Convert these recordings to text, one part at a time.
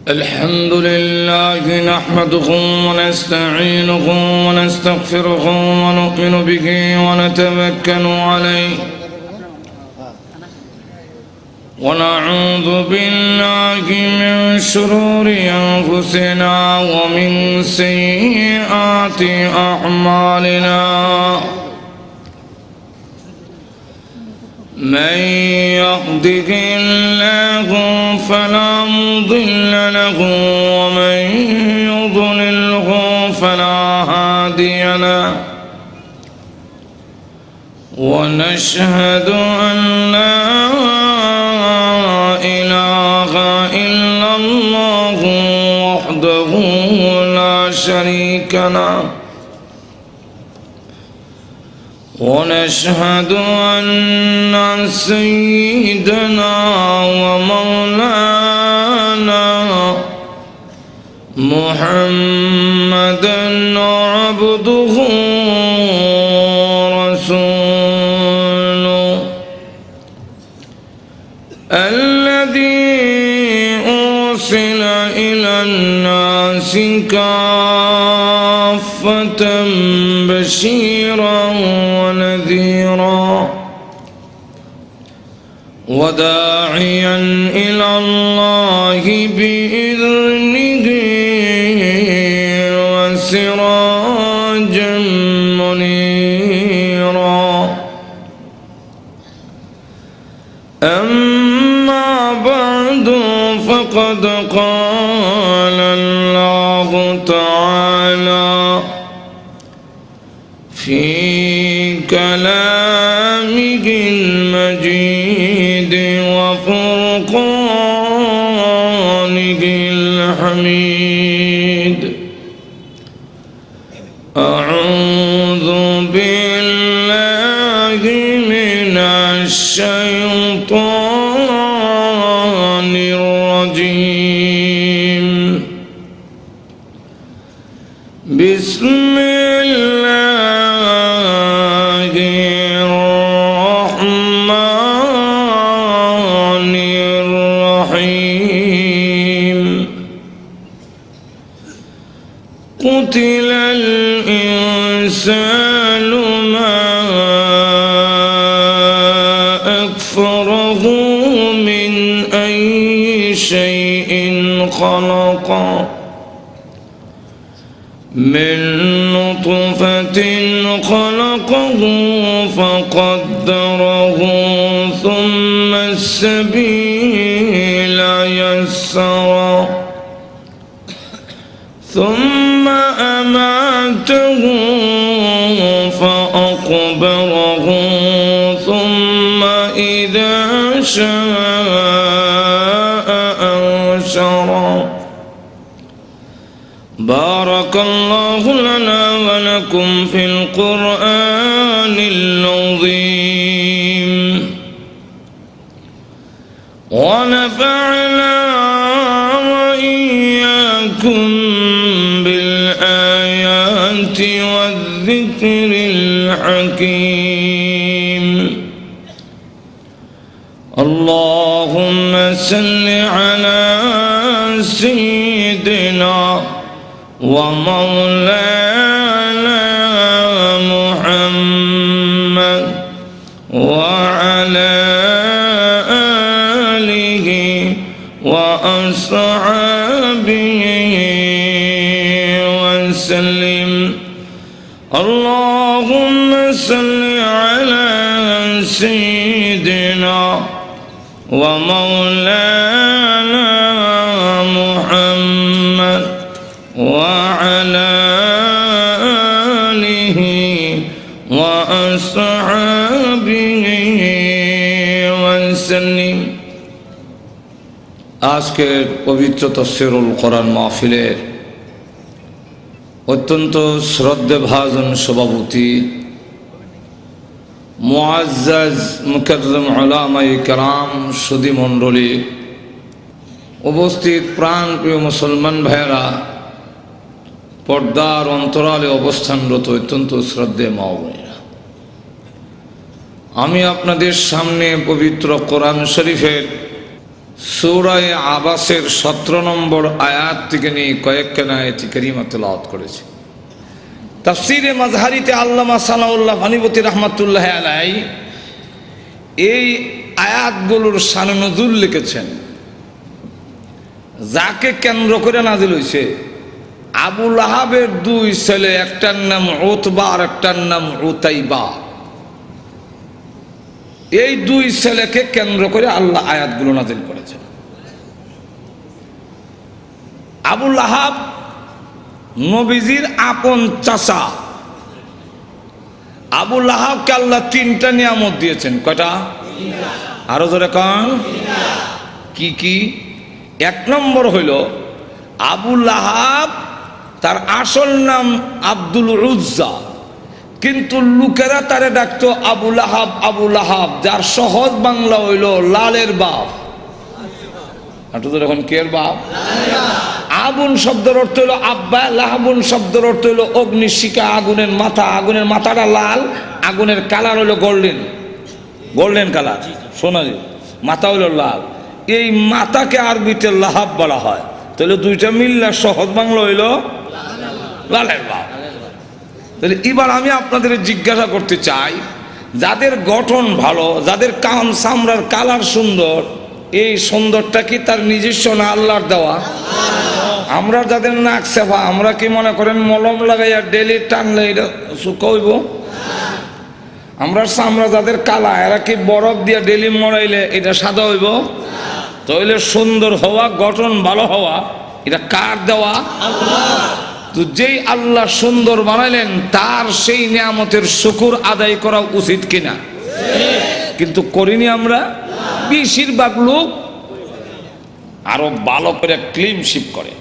الحمد لله نحمده ونستعينه ونستغفره ونؤمن به ونتوكل عليه ونعوذ بالله من شرور أنفسنا ومن سيئات أعمالنا من يهده الله فلا مضل له ومن يضلله فلا هادي له ونشهد أن لا إله إلا الله وحده لا شريك له ونشهد أن سيدنا ومولانا محمدا عبده ورسوله الذي أرسل إلى الناس كافة بشيرا ونذيرا وداعيا إلى الله بإذنه وسراجا منيرا أما بعد فقد قال الله تعالى في كلامه المجيد وفرقانه الحميد أعوذ بالله من الشيطان الرجيم بسم الله الرحمن الرحيم قتل الإنسان ما أكفره من أي شيء خلقه من نطفة خلقه فقدره ثم السبيل يسره ثم أماته فأقبره ثم إذا شاء أنشره بارك الله لنا ولكم في القرآن العظيم ونفعنا وإياكم بالآيات والذكر الحكيم اللهم صل على سيدنا ومولانا محمد وعلى آله وأصحابه وسلم اللهم صل على سيدنا ومولانا محمد وعلى آله وأصحابه وسلم আজকের পবিত্র তাফসীরুল কোরআন মাহফিলের অত্যন্ত শ্রদ্ধেভাজন সভাপতি মুআজ্জাজ মুকাররম উলামায়ে কেরাম সুধী মণ্ডলী উপস্থিত প্রাণপ্রিয় মুসলমান ভাইয়েরা পর্দার অন্তরালে অবস্থানরত অত্যন্ত শ্রদ্ধেয় মা বোনেরা আমি আপনাদের সামনে পবিত্র কোরআন শরীফের সূরা আবাসের 17 নম্বর আয়াত থেকে নিয়ে কয়েকখানা আয়াত কারিমা তেলাওয়াত করেছি। তাফসীরে মাজহারিতে আল্লামা সানাউল্লাহ ভানিপতি রহমাতুল্লাহ আলাইহি এই আয়াতগুলোর শানে নজুল লিখেছেন। যাকে কেন্দ্র করে নাজিল হয়েছে, আবু লাহাবের দুই ছেলে, একটার নাম উতবা আর একটার নাম উতাইবা। এই দুই ছেলেকে কেন্দ্র করে আল্লাহ আয়াতগুলো নাজিল করেছেন। আবু লাহাব নবীজির আপন চাচা। আবু লাহাবকে আল্লাহ 3টা নিয়ামত দিয়েছেন। কয়টা? আরো জোরে কন। কি কি? 1 নম্বর হইল আবু লাহাব, তার আসল নাম আব্দুল উজ্জা, কিন্তু লোকেরা তারে ডাকতো আবু লাহাব। আবু লাহাব যার সহজ বাংলা হইল লালের বাপ। এখন কের বাপ? আগুন শব্দের অর্থ হইল আব্বা, লাহাবুন শব্দের অর্থ হইল অগ্নিশিখা, আগুনের মাথা। আগুনের মাথাটা লাল, আগুনের কালার হইল গোল্ডেন কালার, সোনালি। মাথা হইল লাল। এই মাথাকে আরবিতে লাহাব বলা হয়। তাহলে দুইটা মিললে সহজ বাংলা হইল লালের বাপ। তাহলে এবার আমি আপনাদের জিজ্ঞাসা করতে চাই, যাদের গঠন ভালো, যাদের কান চামড়ার কালার সুন্দর, এই সুন্দরটা কি তার নিজস্ব না আল্লাহর দেওয়া? আমরা যাদের নাক সেফা, আমরা কি মনে করেন মলম লাগাইয়া ডেলি টানলে এটা শুকাইব? আমরা চামড়া যাদের কালা, এরা কি বরফ দিয়ে ডেলি মরাইলে এটা সাদা হইব? তাহলে সুন্দর হওয়া, গঠন ভালো হওয়া, এটা কার দেওয়া? তো যেই আল্লাহ সুন্দর বানাইলেন, তার সেই নিয়ামতের শুকর আদায় করা উচিত কিনা? কিন্তু করিনি আমরা। বেশিরভাগ লোক আরো ভালো করে ক্লিনশিপ করে,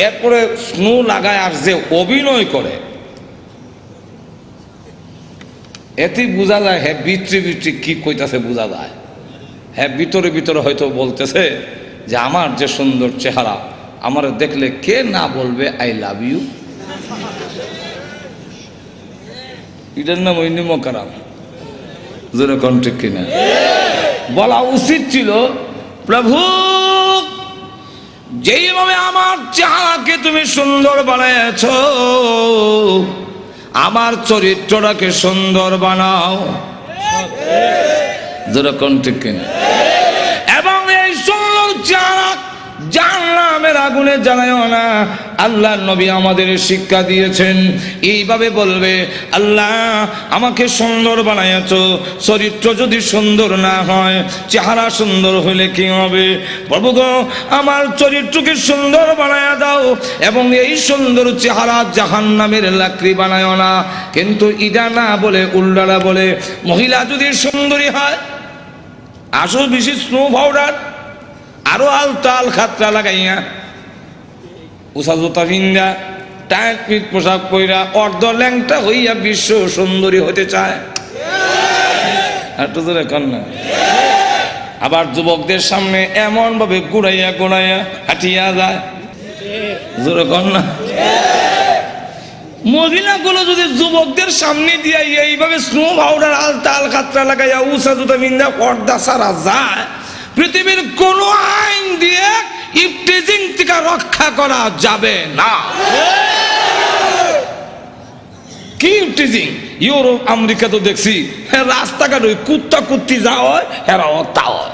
এরপরে স্নো লাগায় আর যে অভিনয় করে, এতেই বোঝা যায় হ্যাঁ ভিতরে ভিতরে কি কইতাছে বোঝা যায়। হ্যাঁ ভিতরে ভিতরে হয়তো বলতেছে যে আমার যে সুন্দর চেহারা, আমার দেখলে কে না বলবে আই লাভ ইউ। এটার নাম ওই নিমকারাম, যেরকম ঠিক কিনা? বলা উচিত ছিল, প্রভু যেইভাবে আমার চেহারাকে তুমি সুন্দর বানাইছ, আমার চরিত্রটাকে সুন্দর বানাও। যেরকম ঠিক কিনা? এবং এই সুন্দর চেহারা জাহান্নামের আগুনে জ্বালায়ও না। আল্লাহর নবী আমাদের শিক্ষা দিয়েছেন, এইভাবে বলবে, আল্লাহ আমাকে সুন্দর বানাইছো, চরিত্র যদি সুন্দর না হয়, চেহারা সুন্দর হইলে কি হবে? প্রভু গো, আমার চরিত্রকে সুন্দর বানায়া দাও, এবং এই সুন্দর চেহারা জাহান্নামের লাকড়ি বানায়ও না। কিন্তু ইদা না বলে উল্টারা বলে, মহিলা যদি সুন্দরী হয়, আসো বেশি স্নো পাউডার, আরো আলতাল খাতরা লাগাইয়া, উষা জুতা ভিন্দা, টাইট পিট পোশাক পইরা, অর্ধ ল্যাংটা হইয়া বিশ্ব সুন্দরী হতে চায়। আবার যুবকদের সামনে এমন ভাবে গুড়াইয়া গুড়াইয়া হাঁটিয়া যায়। জোরে কর না। মহিলাগুলো যদি যুবকদের সামনে দিয়ে এইভাবে স্নো পাউডার, আলতাল খাতরা লাগাইয়া, উষা জুতা ভিন্দা, পর্দা সারা যায়, পৃথিবীর কোন আইন দিয়ে ইফটিজিং থেকে রক্ষা করা যাবে না। কি ইফটিজিং? ইউরোপ আমেরিকা তো দেখছি রাস্তাঘাট ওই কুত্তা কুত্তি যা হয় এরাও তা হয়।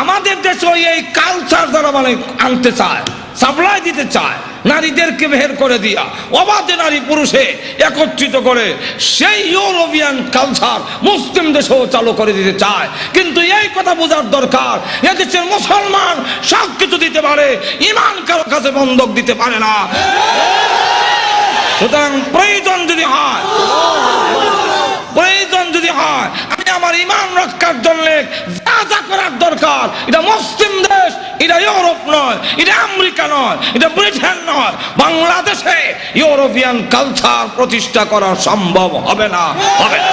আমাদের দেশে এই কালচার যারা মানে আনতে চায়, সাপ্লাই দিতে চায়, নারীদেরকে বের করে দিয়া অবাধে নারী পুরুষে একত্রিত করে সেই ইউরোপিয়ান কালচার মুসলিম দেশেও চালু করে দিতে চায়। কিন্তু এই কথা বোঝার দরকার, এদেশের মুসলমান সব কিছু দিতে পারে, ইমান কারো কাছে বন্ধক দিতে পারে না। সুতরাং প্রয়োজন যদি হয়, আমি আমার ইমান রক্ষার জন্য যা যা করার দরকার, এটা মুসলিম দেশ, এটা ইউরোপ নয়, এটা আমেরিকা নয়, এটা ব্রিটেন নয়, বাংলাদেশে ইউরোপিয়ান কালচার প্রতিষ্ঠা করা সম্ভব হবে না, হবে না।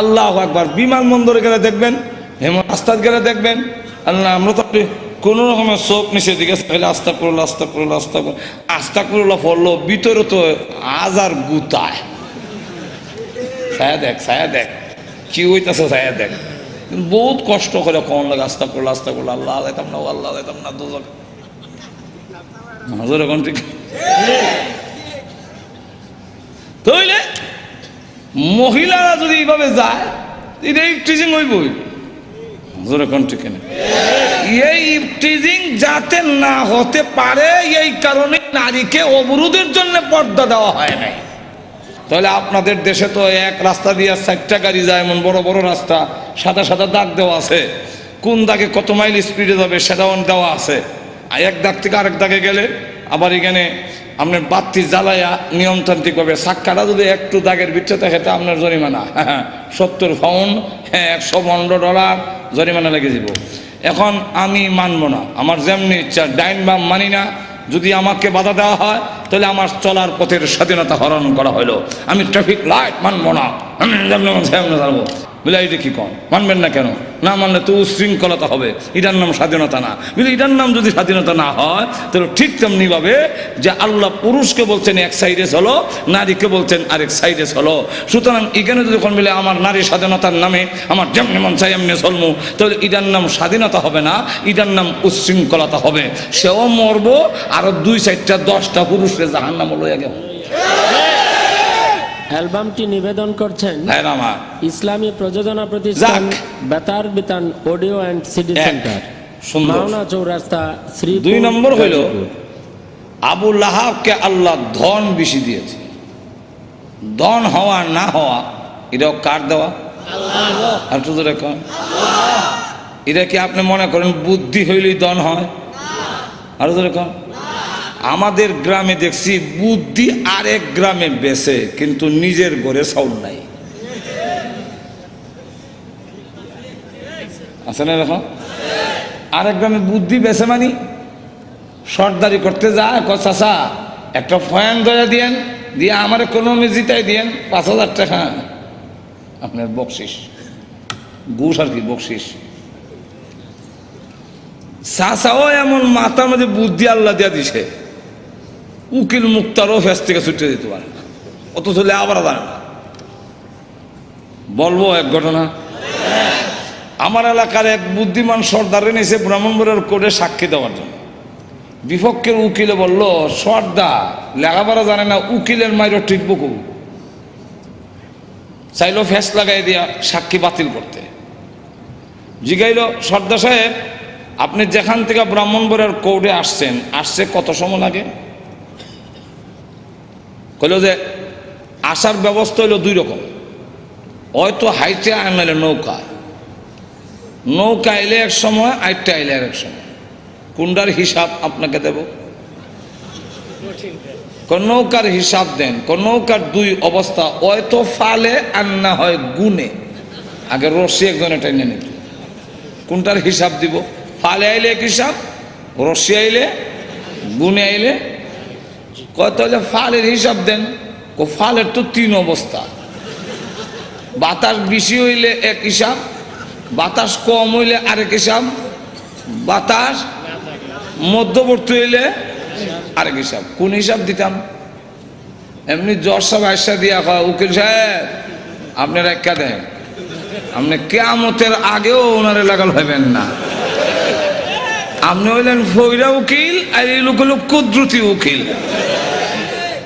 আল্লাহু আকবার। বিমানবন্দরে গেলে দেখবেন, রাস্তায় গেলে দেখবেন, আল্লাহ আমরা তো কোনো রকমের চোখ নিচে দিকে চাইলে আস্তা করলো আস্তা করলো আস্তা করলো আস্তা করলো পড়লো ভিতরে তো হাজার গুতায় ছায়া দেখ কি হইতেছে ছায়া দেখ বহুত কষ্ট করে কোন লাগে আস্তা করলো আল্লাহ আলাইতাম না দুজক হাজার এখন ঠিক তাইলে মহিলারা যদি এইভাবে যায় এটা টিচিং হইবই এই টিজিং যাতে না হতে পারে এই কারণে নারীকে অবরোধের জন্য পর্দা দেওয়া হয় নাই। তাহলে আপনাদের দেশে তো এক রাস্তা দিয়ে 4টা গাড়ি যায়, এমন বড় বড় রাস্তা, সাদা সাদা দাগ দেওয়া আছে, কোন দাগে কত মাইল স্পিডে যাবে সেটাও দেওয়া আছে। আর এক দাগ থেকে আরেক দাগে গেলে আবার এখানে আপনার বাতি জ্বালাইয়া নিয়মতান্ত্রিকভাবে সাক্ষাটা যদি একটু দাগের ভিতরে থাকে তা আপনার জরিমানা 70 পাউন্ড, $115 জরিমানা লেগে যাব। এখন আমি মানব না, আমার যেমনি ইচ্ছা ডাইন বাম মানি না। যদি আমাকে বাধা দেওয়া হয় তাহলে আমার চলার পথের স্বাধীনতা হরণ করা হলো। আমি ট্রাফিক লাইট মানব না, আমি যেমন যাবো বলে এটা কি কন মানবেন না কেন? না মানলে তো উশৃঙ্খলতা হবে, এটার নাম স্বাধীনতা না। বলে এটার নাম যদি স্বাধীনতা না হয় তাহলে ঠিক তেমনি ভাবে যে আল্লাহ পুরুষকে বলছেন এক সাইডে চলো, নারীকে বলছেন আরেক সাইডে চলো। সুতরাং এখানে যদি কোন বলে আমার নারী স্বাধীনতার নামে আমার যেমনি মন চাই এমনি চলমু, তাহলে এটার নাম স্বাধীনতা হবে না, এটার নাম উশৃঙ্খলতা হবে। সেও মরবো, আরো 2-4টা 10টা পুরুষকে জাহান্নাম লইয়া গেল। অ্যালবামটি নিবেদন করছেন আমার ইসলামী প্রযোজনা প্রতিষ্ঠান Betar Bitan audio and CD center, Mawna Chowrasta, শ্রী। 2 নম্বর হইল আবু লাহাবকে আল্লাহ ধন বেশি দিয়েছে। ধন হওয়া না হওয়া এটাও কার দেওয়া? আর তো কন এটা কি আপনি মনে করেন বুদ্ধি হইলেই ধন হয়? আর কন আমাদের গ্রামে দেখছি বুদ্ধি আরেক গ্রামে বেচে, কিন্তু নিজের ঘরে চাউল নাই। আছে না দেখো, আরেক গ্রামে বুদ্ধি বেচে মানি সর্দারি করতে যায়, চাচা একটা ফ্যান দয়া দিয়েন, দিয়ে আমার কোনো জিতাই দিয়েন 5000 টাকা আপনার বকশিস, ঘুষ আর কি বকশিস। চাচাও এমন মাথার মধ্যে বুদ্ধি আল্লাহ দিয়া দিছে, উকিল মুক্তারও ফেস থেকে ছুটে দিতে পারে না, অত চলে আবার জানে না। বলবো এক ঘটনা, আমার এলাকার এক বুদ্ধিমান সর্দারে নিয়েছে ব্রাহ্মণবাড়িয়ার কোর্টে সাক্ষী দেওয়ার জন্য। বিপক্ষের উকিলে বলল, সর্দার লেখাপড়া জানে না, উকিলের মাইরও ঠিক বকু। চাইলো ফেস লাগাই দিয়া সাক্ষী বাতিল করতে। জিগাইল, সর্দার সাহেব আপনি যেখান থেকে ব্রাহ্মণবাড়িয়ার কোর্টে আসছে কত সময় লাগে? কইল যে আসার ব্যবস্থা হইল 2 রকম, হয়তো হাইটে আর নাহলে নৌকা এলে এক সময়, আইটটা এলে আর এক সময়। কোনটার হিসাব আপনাকে দেব? নৌকার হিসাব দেন। নৌকার 2 অবস্থা, হয়তো ফালে আর না হয় গুনে। আগে রশি একজনে টেনে নিত, কোনটার হিসাব দিব? ফালে আইলে এক হিসাব, রশি আইলে, গুনে আইলে। কত হলে ফালের হিসাব দেন? ফালের তো 3 অবস্থা, বাতাস বেশি হইলে এক হিসাব, বাতাস কম হইলে আরেক হিসাব, বাতাস মধ্যবর্তী হইলে আরেক হিসাব। কোন হিসাব দিতাম? এমনি জজ সাহেব আয়সা দিয়া কয়, উকিল সাহেব আপনার একটা দেন, আপনি কিয়ামতের আগেও ওনারে লাগাল হইবেন না। আপনি হইলেন ফইরা উকিল, আর এই লোক হলো কুদরতি উকিল।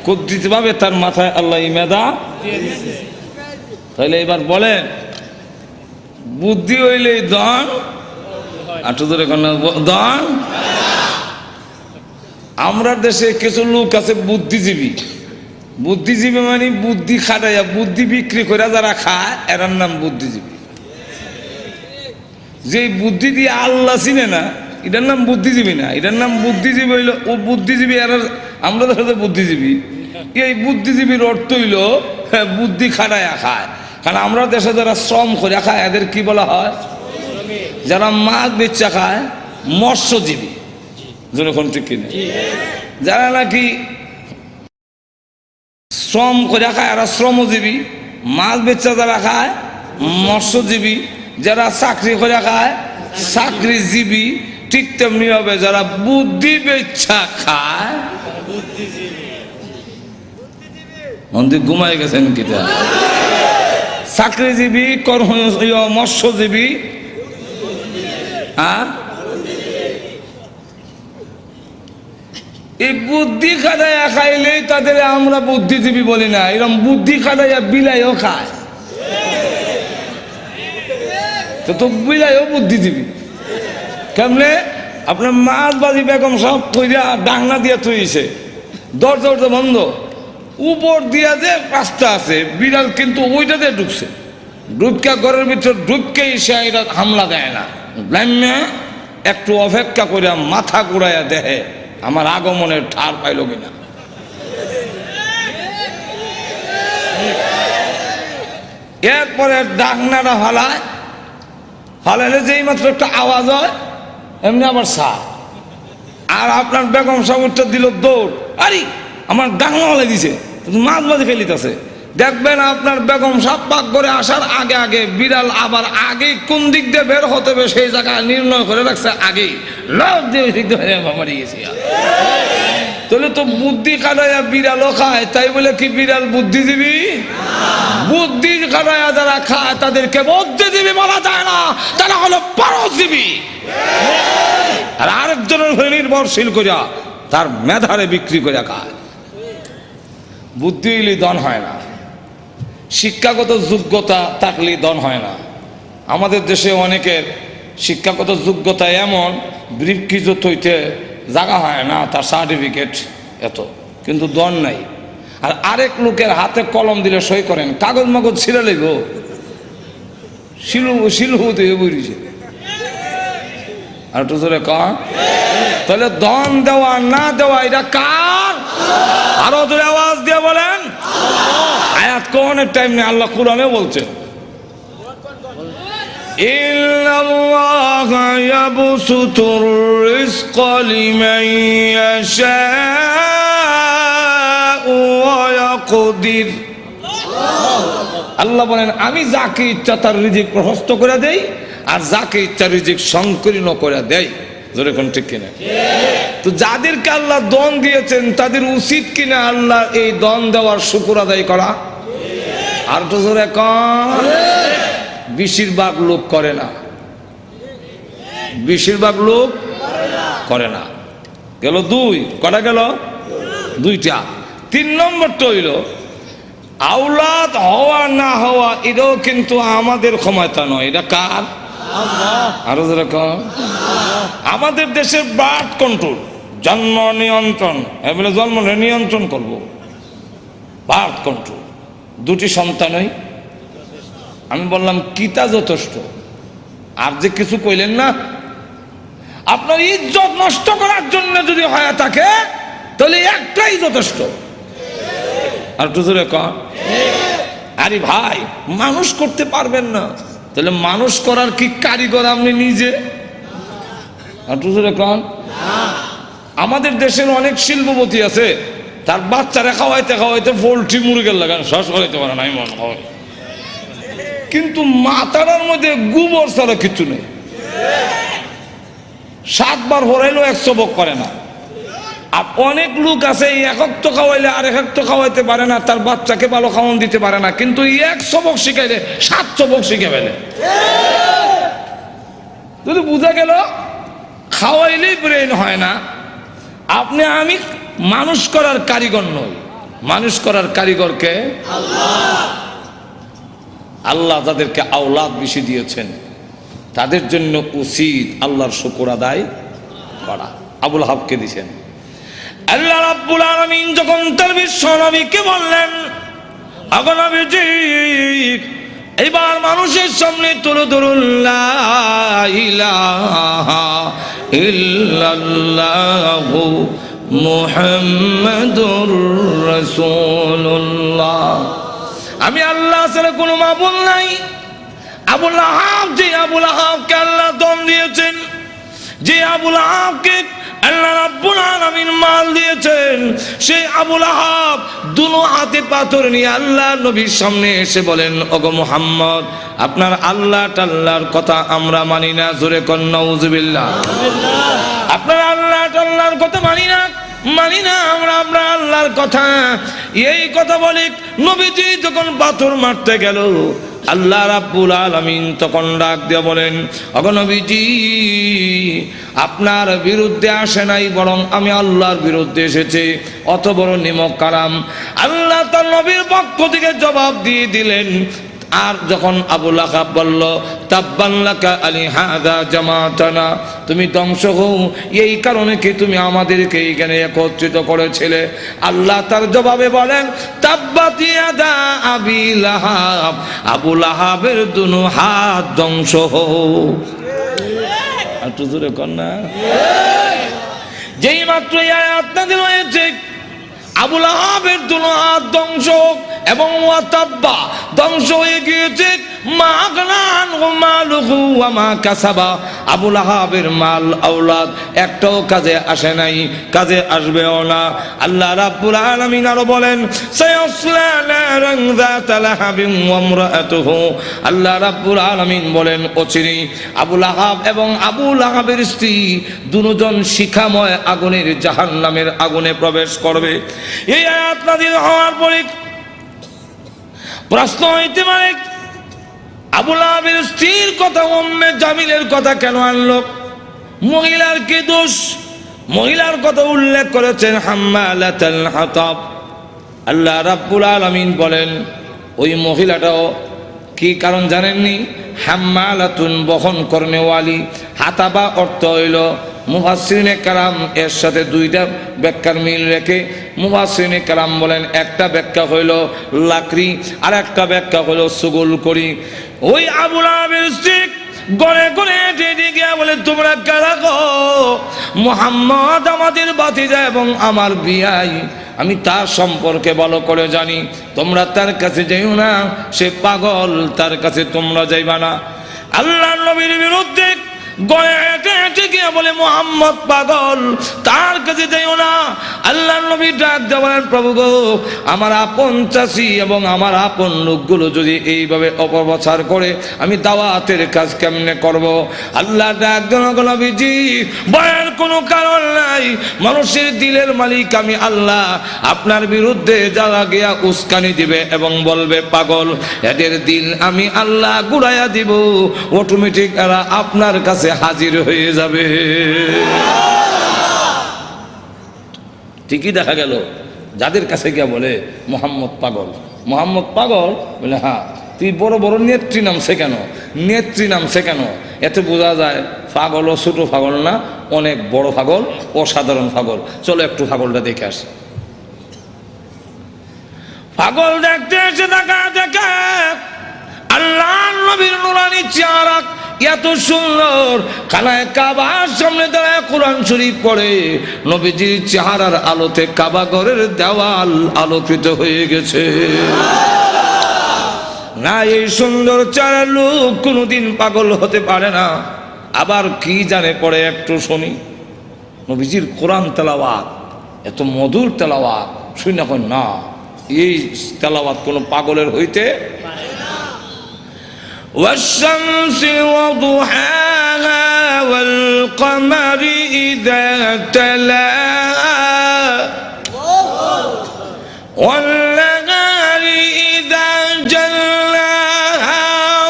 কুদরতি ভাবে তার মাথায় আল্লাহ ইমেদা। তাহলে এবার বলেন, বুদ্ধি হইলে দান, দান। আমরা দেশে কিছু লোক আছে বুদ্ধিজীবী। বুদ্ধিজীবী মানে বুদ্ধি খাটাইয়া, বুদ্ধি বিক্রি করে যারা খায় এরার নাম বুদ্ধিজীবী। যে বুদ্ধি দিয়ে আল্লাহ চিনে না, এটার নাম বুদ্ধিজীবী না, এটার নাম বুদ্ধিজীবী হইল ও বুদ্ধিজীবী। আর আমরা দেখা বুদ্ধিজীবী, এই বুদ্ধিজীবীর অর্থ হইল বুদ্ধি খাটাইয়া খায়। কারণ আমরা দেশে যারা শ্রম করে খায় এদের কি বলা হয়? যারা মাছ বেচা খায় মৎস্যজীবী। যখন ঠিক কিনা, যারা নাকি শ্রম করে খায় এরা শ্রমজীবী, মাছ বেচা যারা খায় মৎস্যজীবী, যারা চাকরি করে খায় চাকরিজীবী, ঠিক তেমনি হবে যারা বুদ্ধি বেচ্ছা খায়। মন্দির ঘুমাই গেছেন কিতা? চাকরিজীবী, মৎস্যজীবী আর এই বুদ্ধি খাটাইয়া খাইলেই তাদের আমরা বুদ্ধিজীবী বলি না, এরকম বুদ্ধি খাটাইয়া বিলাইও খায় তো বিলাইও বুদ্ধিজীবী। কেমনে? আপনার মাছবাজি বেগম সব কইরা ডাংনা দিয়া থইছে, দরজা বন্ধ, উপর দিয়া যে রাস্তা আছে, বিড়াল কিন্তু ওইটাতে ঢুকছে, ঢুকা ঘরের ভিতর ঢুককে এসে এটা হামলা দেয় না, একটু অপেক্ষা করে মাথা ঘুরাইয়া দেহে আমার আগমনের ঠার পাইল কিনা। এরপরে ডাকনাটা হালাইলে যেই মাত্র একটা আওয়াজ হয় এমনি আবার সাপ, আর আপনার বেগম সাহেবটা দিল দৌড়, আরে আমার ডাকনা হলে দিছে, মাছ মাঝে ফেলিতেছে। দেখবেন আপনার বেগম সাহেব পাক করে আসার আগে আগে বিড়াল আবার আগে কোন দিক দিয়ে বের হতে হবে সেই জায়গায় নির্ণয় করে রাখছে, আগেই লাভ দিয়ে মারি গেছি। তাহলে তো বুদ্ধি কাটাইয়া বিড়ালও খায়, তাই বলে কি বিড়াল বুদ্ধিজীবী? বুদ্ধি কাটাইয়া যারা খায় তাদেরকে বুদ্ধিজীবী বলা যায় না, তারা হলো পরজীবী। আর আরেকজনের উপরে নির্ভরশীল করিয়া তার মেধারে বিক্রি করে খায়। বুদ্ধি হইলে দন হয় না, শিক্ষাগত যোগ্যতা থাকলে দন হয় না। আমাদের দেশে অনেকের শিক্ষাগত যোগ্যতা এমন ব্রিফকেজত হইতে জায়গা হয় না, তার সার্টিফিকেট এত, কিন্তু দন নাই। আর আরেক লোকের হাতে কলম দিলে সই করেন, কাগজ মাগজ ছিঁড়ে লেগ শিলু দিয়ে বইছে। আর একটু জোরে কন, তাহলে দন দেওয়া না দেওয়া এটা কার? আরো জোরে আওয়াজ দিয়ে বলেন। আয়াত কোনের টাইম নেই, আল্লাহ কুরআনে বলছেন ইন্নাল্লাহা ইয়াবসুতুর রিজকা লিমান ইয়াশাউ ওয়া ইয়াকদির। আল্লাহ বলেন আমি যাকে ইচ্ছা তার রিজিক প্রশস্ত করে দেই, আর যাকে ইচ্ছা রিজিক সংকীর্ণ করে দেয়। জোরে কোন ঠিক কিনা? তো যাদেরকে আল্লাহ দন দিয়েছেন তাদের উচিত কিনা আল্লাহ এই দন দেওয়ার শুকর আদায় করা? আর তো জোরে কন। বেশিরভাগ লোক করে না, বেশিরভাগ লোক করে না। গেল দুই, কটা গেল? দুইটা। তিন নম্বরটা হইল আওলাদ হওয়া না হওয়া, এটাও কিন্তু আমাদের ক্ষমতা নয়, এটা কার? আরো যেরকম আমাদের দেশের বার্থ কন্ট্রোল, জন্ম নিয়ন্ত্রণ, এবারে জন্ম নিয়ন্ত্রণ করব, বার্থ কন্ট্রোল, দুটি সন্তানই। আমি বললাম কিতা যথেষ্ট, আর যে কিছু কইলেন না। আপনার ইজ্জত নষ্ট করার জন্য যদি হয় থাকে তাহলে একটাই যথেষ্ট। আর একটু জোরে কন। আরে ভাই মানুষ করতে পারবেন না, তাহলে মানুষ করার কি কারিগর আপনি নিজে? আর একটু জোরে কন। আমাদের দেশের অনেক শিল্পপতি আছে, তার বাচ্চারা খাওয়াইতে খাওয়াইতে পোল্ট্রি মুরগের লাগান শ্বাস করাইতে পারে না, আমি মনে হয়, কিন্তু মাথার মধ্যে গোবর ছাড়া কিছু নেই। 7 বার হরাইলেও 100 বক করে না। আর অনেক লোক আছে এক তো খাওয়াইলে আর এক তো খাওয়াইতে পারে না, তার বাচ্চাকে ভালো খাওয়ান দিতে পারে না, কিন্তু 100 বক শিখাইলে 700 বক শিখে ফেলে। যদি বুঝা গেল খাওয়াইলেই ব্রেন হয় না। আপনি আমি মানুষ করার কারিগর নই, মানুষ করার কারিগরকে আল্লাহ যাদেরকে আওলাদ বেশি দিয়েছেন তাদের জন্য উচিত আল্লাহর শুকর আদায় করা। আবুল হাবকে দিয়েছেন আল্লাহ রাব্বুল আলামিন যখন তার বিশ্ব নবীকে বললেন, আগো নবীজি এবার মানুষের সামনে তুলে ধরুন লা ইলাহা ইল্লাল্লাহু মুহাম্মাদুর রাসূলুল্লাহ। আমি আল্লাহ ছাড়া কোনো মাবুদ নাই। আবুল আহাব, যে আবুল আহাবকে আল্লাহ দম দিয়েছেন, যে আবুল আহাবকে আল্লাহ রাব্বুল আলামিন মাল দিয়েছেন, গিয়েছেন। সেই আবুল আহাব দুনো হাতে পাথর নিয়ে আল্লাহ নবীর সামনে এসে বলেন, ওগো মুহাম্মদ, আপনার আল্লাহ টাল্লাহর কথা আমরা মানি না। জোরে কোন নাউজুবিল্লাহ। আপনার আল্লাহ টাল্লাহর কথা মানি না আমরা আপনার আল্লাহর কথা। এই কথা বলে নবীজি যখন পাথর মারতে গেল, আল্লাহ রাব্বুল আলামিন তখন ডাক দিয়ে বলেন, ওগো নবীজি, আপনার বিরুদ্ধে আসে নাই, বরং আমি আল্লাহর বিরুদ্ধে এসেছে। অত বড় নিমক কালাম আল্লাহ তার নবীর পক্ষ থেকে জবাব দিয়ে দিলেন। আর যখন আবুল আহাব বলল, তাব্বান লাকা আলিহাযা জামাতানা, তুমি ধ্বংস হও, এই কারণে কি তুমি আমাদেরকে এখানে একত্রিত করেছিলে? আল্লাহ তার জবাবে বলেন, তাব্বাত ইয়াদা আবি লাহাব, আবুল আহাবের দুনো হাত ধ্বংস হও। একটু জোরে কর না। যেই মাত্র এই আয়াত নাযিল হয়েছে, আবুল আহাবের দুনো হাত ধ্বংস এবং ওয়াতাব্বা ধ্বংস হয়ে গিয়েছে। মা আগনান মালুহু ওয়া মা কাসাবা, আবুল আহাবের মাল আওলাদ একটাও কাজে আসে নাই, কাজে আসবেও না। আল্লাহ রাব্বুল আলামিন আরো বলেন, সায়াসলা নারান যাতা লাহাবিন ওয়া ইমরাআতুহু, আল্লাহ রাব্বুল আলামিন বলেন, অচিরেই আবুল আহাব এবং আবুল আহাবের স্ত্রী দুজন শিখাময় আগুনের জাহান্নামের আগুনে প্রবেশ করবে। এই আয়াত নাযিল হওয়ার পরে প্রশ্ন হইতে পারে, আবুল আহাবের স্ত্রীর কথা উম্মে জামিলের কথা কেন আনলো? মহিলার কি দোষ? মহিলার কথা উল্লেখ করেছেন হাম্মালাতুল হাতাব। আল্লাহ রাব্বুল আলামিন বলেন, ওই মহিলাটাও কি কারণ জানেননি? হাম্মালাতুন, বহন কর্নেওয়ালি। হাতাবা অর্থ হইল, মুফাসসিরিনে কালাম এর সাথে দুইটা ব্যাখ্যার মিল রেখে মুফাসসিরিনে কালাম বলেন, একটা ব্যাখ্যা হইল লাকড়ি, আর একটা ব্যাখ্যা হইল সুগুল করি। ওই আবুল আহাবের স্ত্রী গড়ে গড়ে ডেকে গিয়া বলে, তোমরা কারা গো? মুহাম্মদ আমাদের ভাতিজা এবং আমার বিয়াই, আমি তার সম্পর্কে ভালো করে জানি, তোমরা তার কাছে যাইও না, সে পাগল, তার কাছে তোমরা যাইবা না। আল্লাহর নবীর বিরুদ্ধে গড়ে হেঁটে হেঁটে গিয়ে বলে, মুহাম্মদ পাগল, তার কাছে যাইও না। আল্লাহর নবী ডাক দিয়ে বলেন, প্রভু গো, আমার আপন চাষি এবং আমার আপন লোকগুলো যদি এইভাবে অপপ্রচার করে, আমি দাওয়াতের কাজ কেমনে করব? আল্লাহ ডাক দিয়ে, নবীজি, ভয়ের কোনো কারণ নাই, মানুষের দিলের মালিক আমি আল্লাহ। আপনার বিরুদ্ধে যারা গিয়া উস্কানি দিবে এবং বলবে পাগল, এদের দিল আমি আল্লাহ ঘুরাইয়া দিব, অটোমেটিক এরা আপনার কাছে হাজির হয়ে যাবে। ঠিকই দেখা গেল, যাদের কাছে গিয়া বলে মোহাম্মদ পাগল, মোহাম্মদ পাগল, বলে হ্যাঁ, তুই বড় বড় নেত্রী নামছে কেন? নেত্রী নামছে কেন? এতে বোঝা যায় পাগল ও ছোট পাগল না, অনেক বড় পাগল, অসাধারণ পাগল। চলো একটু পাগলটা দেখে আসি। পাগল দেখতে এসে দেখা দেখে আল্লাহ নবীর নুরানি চেহারা এত সুন্দর, খানায় কাবার সামনে দাঁড়ায় কোরআন শরীফ পড়ে, নবীজির চেহারার আলোতে কাবা ঘরের দেওয়াল আলোকিত হয়ে গেছে। না, এই সুন্দর চেহারার লোক কোনোদিন পাগল হতে পারে না। আবার কি জানে পড়ে, একটু শুনি। নবীজির কোরআন তেলাওয়াত এত মধুর তেলাওয়াত, শুনি না কই না, এই তেলাওয়াত কোনো পাগলের হইতে পারে না। والشمس وضحاها والقمر إذا تلاها والنهار إذا جلاها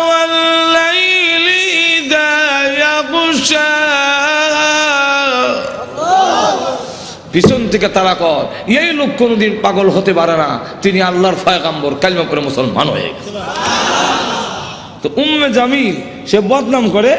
والليل إذا يغشاها। পিছন থেকে তারা কর, এই লোক কোনোদিন পাগল হতে পারে না, তিনি আল্লাহর পয়গম্বর, কালিমা পড়ে মুসলমান হয়ে গেছে। তো উম্মে জামিল সে বদনাম করে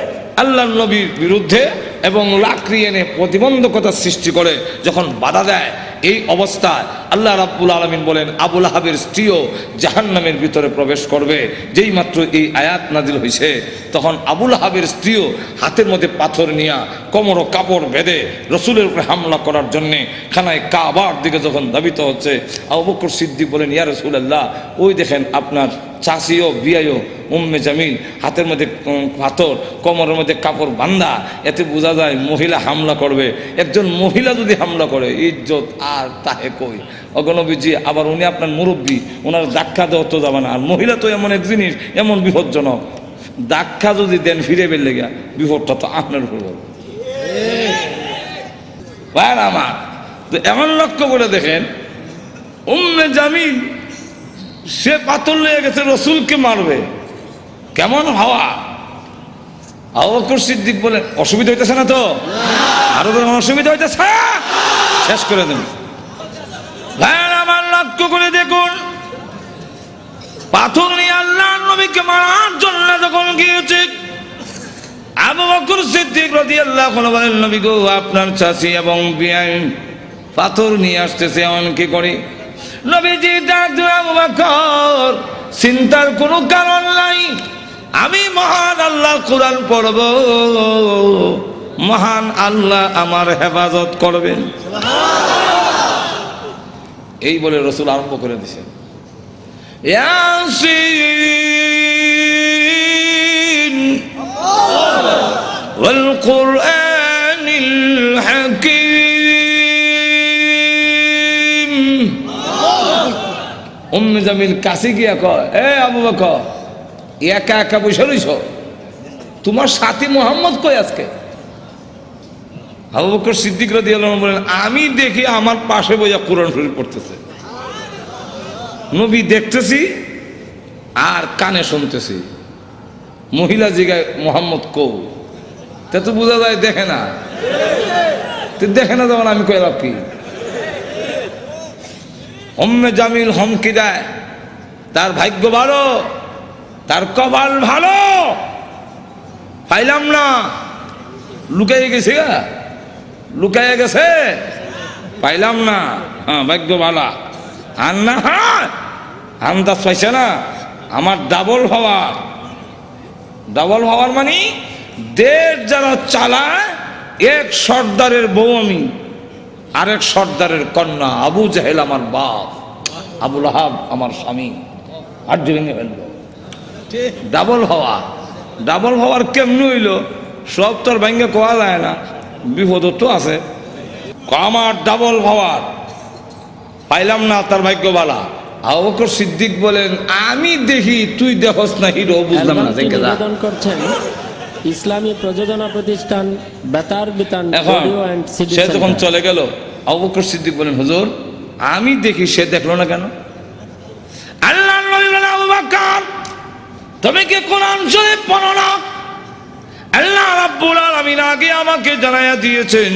আল্লাহর নবীর বিরুদ্ধে এবং লাকড়ি এনে প্রতিবন্ধকতা সৃষ্টি করে, যখন বাধা দেয়, এই অবস্থায় আল্লাহ রাব্বুল আলামিন বলেন, আবুল আহাবের স্ত্রীও জাহান্নামের ভিতরে প্রবেশ করবে। যেই মাত্র এই আয়াত নাজিল হয়েছে, তখন আবুল আহাবের স্ত্রীও হাতের মধ্যে পাথর নিয়ে কোমর ও কাপড় বেঁধে রসুলের উপরে হামলা করার জন্যে খানায় কাবার দিকে যখন ধাবিত হচ্ছে, আবু বকর সিদ্দিক বলেন, ইয়া রাসূলুল্লাহ, ওই দেখেন আপনার চাষিও বিয়াইও উম্মে জামিল, হাতের মধ্যে পাথর, কোমরের মধ্যে কাপড় বান্ধা, এতে বোঝা যায় মহিলা হামলা করবে। একজন মহিলা যদি হামলা করে, ইজ্জত আর তাহে কই অগণবীজি আবার উনি আপনার মুরব্বী, ওনার ধাক্কা দেওয়া তো যাবে না। আর মহিলা তো এমন এক জিনিস, এমন বিপজ্জনক, ধাক্কা যদি দেন ফিরে বেরলে গিয়া বিপদটা তো আপনার উপর বলবে। আমার তো এমন লক্ষ্য করে দেখেন, উম্মে জামিল সে পাথর লয়ে গেছে রসুলকে মারবে, কেমন হাওয়া। আবু বকর সিদ্দিক বলেন অসুবিধা হইতেছে না তো? আরো অসুবিধা হইতেছে, শেষ করে দেন। আমার লক্ষ্য করে দেখুন, পাথর নিয়ে আল্লাহর নবীকে মারার জন্য যখন গিয়েছে, আবু বকর সিদ্দিক রাদিয়াল্লাহু আনহু বলেন, নবী গো, আপনার চাচি এবং বিয়াই পাথর নিয়ে আসতেছে, এমন কি করি? নবীজি ডাক দিলেন, আবু বকর, চিন্তার কোনো কারণ নাই, আমি মহান আল্লাহ কোরআন পড়ব, মহান আল্লাহ আমার হেফাজত করবেন। এই বলে রসুল আরম্ভ করে দিয়েছেন, ইয়াসিন ওয়াল কুরআনিল হাকীম। উম্মে জামিল কাছে গিয়া কয়, এ আবু বকর, একা একা বসে রইছ, তোমার সাথী মোহাম্মদ কই আজকে? আবু বকর সিদ্দিক রাদিয়াল্লাহু আনহু বলেন, আমি দেখি আমার পাশে বইয়া কোরআন শরীফ পড়তেছে, নবী দেখতেছি আর কানে শুনতেছি। মহিলা জিগায়, মোহাম্মদ কৌ? তা তো বোঝা যায় দেখে না, দেখে না যেমন আমি কইলাম কি? উম্মে জামিল হুমকি দেয়, তার ভাগ্য ভালো, তার কপাল ভালো, পাইলাম না, লুকাইয়ে গেছে, লুকাইয়ে গেছে, পাইলাম না, হ্যাঁ ভাগ্য ভালো। আর না হ্যাঁ আন্দাজ পাইছে না, আমার ডাবল হওয়ার মানে দেশ যারা চালায়, এক সর্দারের বউ আমি, আরেক সর্দারের কন্যা। আবু জাহেল আমার বাপ, আবু লাহাব আমার স্বামী, আর ভেঙে ফেলল। ডাবল হওয়ার কেমন হইল? সব তোর ভেঙে কোয়া যায় না, বিপদ তো আছে। আমার ডাবল হওয়ার পাইলাম না, তার ভাগ্য বালা। আবু বকর সিদ্দিক বলেন, আমি দেখি তুই দেখস না হিরো, বুঝলাম না। নিবেদন করছেন ইসলামী প্রযোজনা প্রতিষ্ঠান Betar Bitan audio and CD সে যখন চলে গেল, আবু বকর সিদ্দিক বলেন, হুজুর আমি দেখি, সে দেখলো না কেন? আল্লাহর নবী বলেন, আবু বকর তুমি কি কোরআন শরীফ পড়ো না? আল্লাহ রাব্বুল আলামিন আগে আমাকে জানায়া দিয়েছেন,